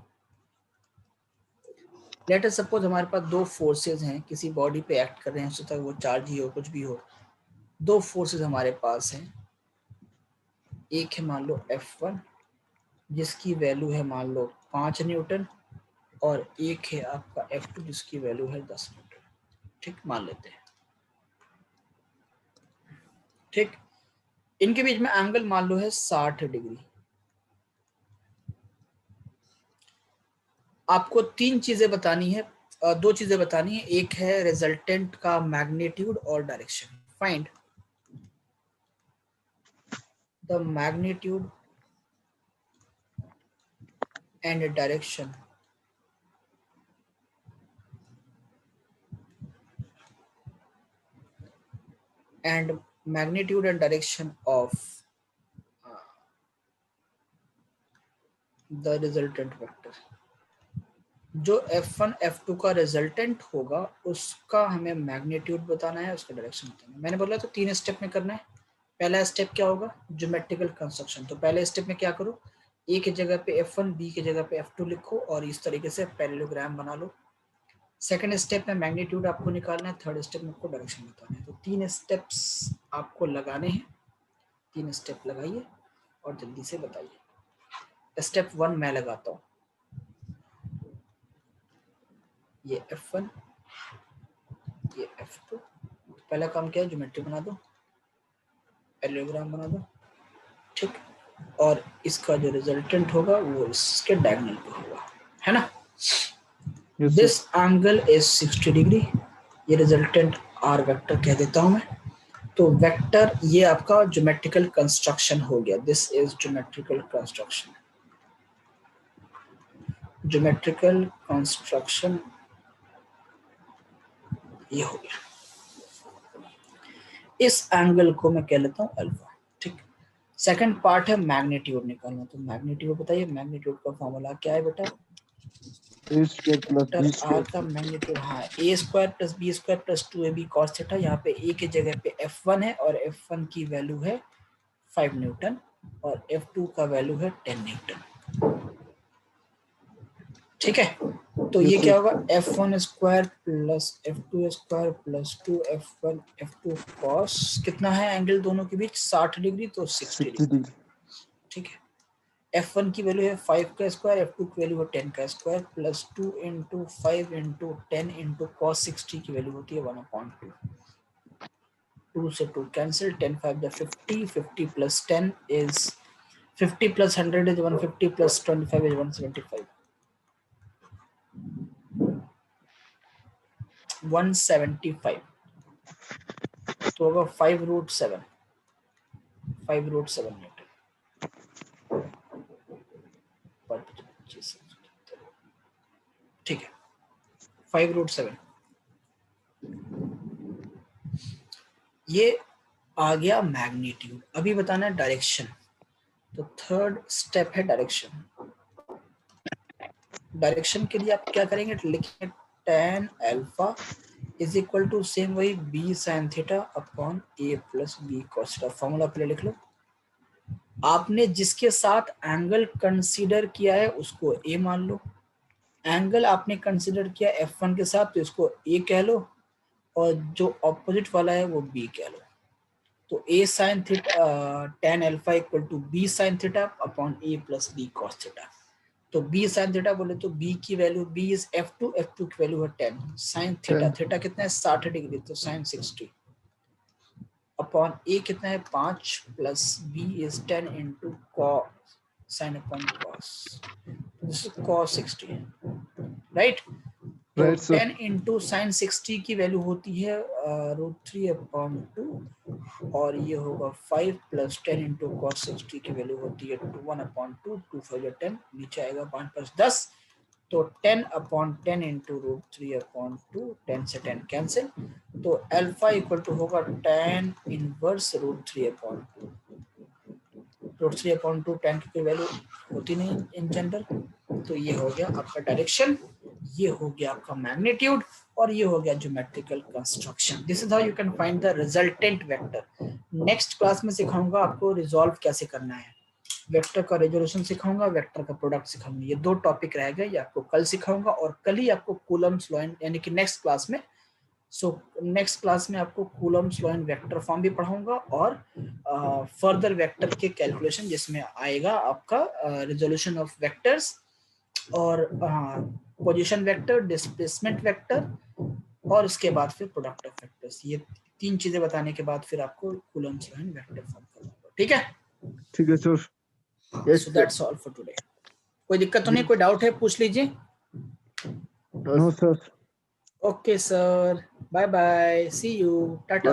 लेट अस सपोज हमारे पास दो फोर्सेस हैं, किसी बॉडी पे एक्ट कर रहे हैं, चाहे वो चार्ज ही हो कुछ भी हो, दो फोर्सेस हमारे पास हैं। एक है मान लो F1 जिसकी वैल्यू है मान लो 5 न्यूटन, और एक है आपका F2 जिसकी वैल्यू है 10 न्यूटन। ठीक, मान लेते हैं। ठीक, इनके बीच में एंगल मान लो है 60 डिग्री। आपको तीन चीजें बतानी है, दो चीजें बतानी है। एक है रिजल्टेंट का मैग्नीट्यूड और direction. Find the magnitude and direction and magnitude and direction of the resultant vector। जो F1 F2 का रिजल्टेंट होगा उसका हमें मैग्नीट्यूड बताना है, उसका डायरेक्शन बताना है। मैंने बोला तो 3 स्टेप में करना है। पहला स्टेप क्या होगा? Geometrical construction. तो पहले स्टेप में क्या करो, ए की जगह पे F1, बी की जगह पे F2 लिखो और इस तरीके से पैरेललोग्राम बना लो। सेकंड स्टेप में मैग्नीट्यूड आपको निकालना है, थर्ड स्टेप में आपको डायरेक्शन बताना है। तो 3 स्टेप्स आपको लगाने हैं। 3 स्टेप लगाइए और जल्दी से बताइए। स्टेप 1 मैं लगाता हूँ, ये F1 ये F2। पहला काम क्या है, ज्योमेट्री बना दो, पैरेललोग्राम बना दो। ठीक, और इसका जो रिजल्टेंट होगा वो इसके डायगोनल पे होगा, है ना? This angle is 60 degree. ये रिजल्टेंट आर वेक्टर कह देता हूं मैं। तो वेक्टर ये आपका ज्योमेट्रिकल कंस्ट्रक्शन हो गया। This is geometrical construction. Geometrical construction ये हो गया। इस एंगल को मैं कह लेता हूं अल्फा। ठीक, सेकंड पार्ट है मैग्नीट्यूड निकालना। तो मैग्नीट्यूड बताइए, मैग्नीट्यूड का फॉर्मूला क्या है बेटा? a square plus b or square का मैग्नीट्यूड, हाँ, A square plus B square plus 2ab cos theta. यहाँ पे ए की जगह पे F1 है और F1 की वैल्यू है 5 न्यूटन और F2 का वैल्यू है 10 न्यूटन। ठीक है, तो ये क्या होगा? F1 square plus F2 square plus 2F1 F2 cos कितना है एंगल दोनों के बीच? 60 डिग्री, तो 60 डिग्री। ठीक है, F1 की वैल्यू है 5 का स्क्वायर, F2 की वैल्यू है 10 का square plus 2 into 5 into 10 into cos 60 की वैल्यू होती है 1/2। 2 से 2 कैंसिल, 10 5 जा 50, 50 plus 10 is 50 plus 100 is 150 plus 25 is 175, 175। तो होगा 5√7, 5√7 न्यूटन। ठीक है, 5√7। ये आ गया मैग्नीट्यूड। अभी बताना है डायरेक्शन। तो थर्ड स्टेप है डायरेक्शन। डायरेक्शन के लिए आप क्या करेंगे, लिखेंगे tan alpha is equal to same वही b sin theta upon a plus b cos theta. Formula पहले लिख लो। आपने जिसके साथ एंगल कंसीडर किया है उसको a मान लो। एंगल आपने कंसीडर किया F1 के साथ तो इसको a कह लो, और जो ऑपोजिट वाला है वो b कह लो। तो a sin theta tan alpha equal to b sin theta upon a plus b cos theta. तो b sin थीटा बोले तो b की value, b is F2, F2 की वैल्यू है 10, sin थीटा, थीटा कितना है 60 डिग्री, तो sin 60 अपॉन a कितना है 5 plus b is 10 into cos sin upon cos, this is cos 60, right? तो 10 इंटू साइन 60 की वैल्यू होती है √3/2 और ये होगा 5 प्लस 10 इंटू कॉस 60 की वैल्यू होती है 1/2, 2 5 10, नीचे आएगा 5 प्लस 10, तो 10/10 इंटू √3/2, 10 से 10 कैंसिल, तो अल्फा इक्वल टू होगा tan इनवर्स √3/2। √3/2 tan की कोई वैल्यू होती नहीं इन जनरल। तो ये हो गया आपका डायरेक्शन, ये हो गया आपका मैग्नीट्यूड, और ये हो गया geometrical construction. This is how you can find the resultant vector. Next class में सिखाऊंगा आपको रिजॉल्व कैसे करना है, वेक्टर का रेजोल्यूशन सिखाऊंगा, वेक्टर का प्रोडक्ट सिखाऊंगा। ये 2 टॉपिक रह गए, ये आपको कल सिखाऊंगा, और कल ही आपको कूलम्स लॉ यानी कि नेक्स्ट क्लास में, नेक्स्ट क्लास में आपको Coulomb's law in vector form भी पढ़ाऊंगा, और फर्दर वेक्टर के कैलकुलेशन जिसमें आएगा आपका रेजोल्यूशन ऑफ वेक्टर्स, और पोजीशन वेक्टर, डिस्प्लेसमेंट वेक्टर, और उसके बाद फिर प्रोडक्ट ऑफ वेक्टर्स। ये 3 चीजें बताने के बाद फिर आपको Coulomb's law in vector form करना होगा। ठीक है, ठीक है sir. So that's all for today. कोई दिक्कत तो नहीं, कोई डाउट है पूछ लीजिए। No sir. Okay sir, bye bye, see you, Tata.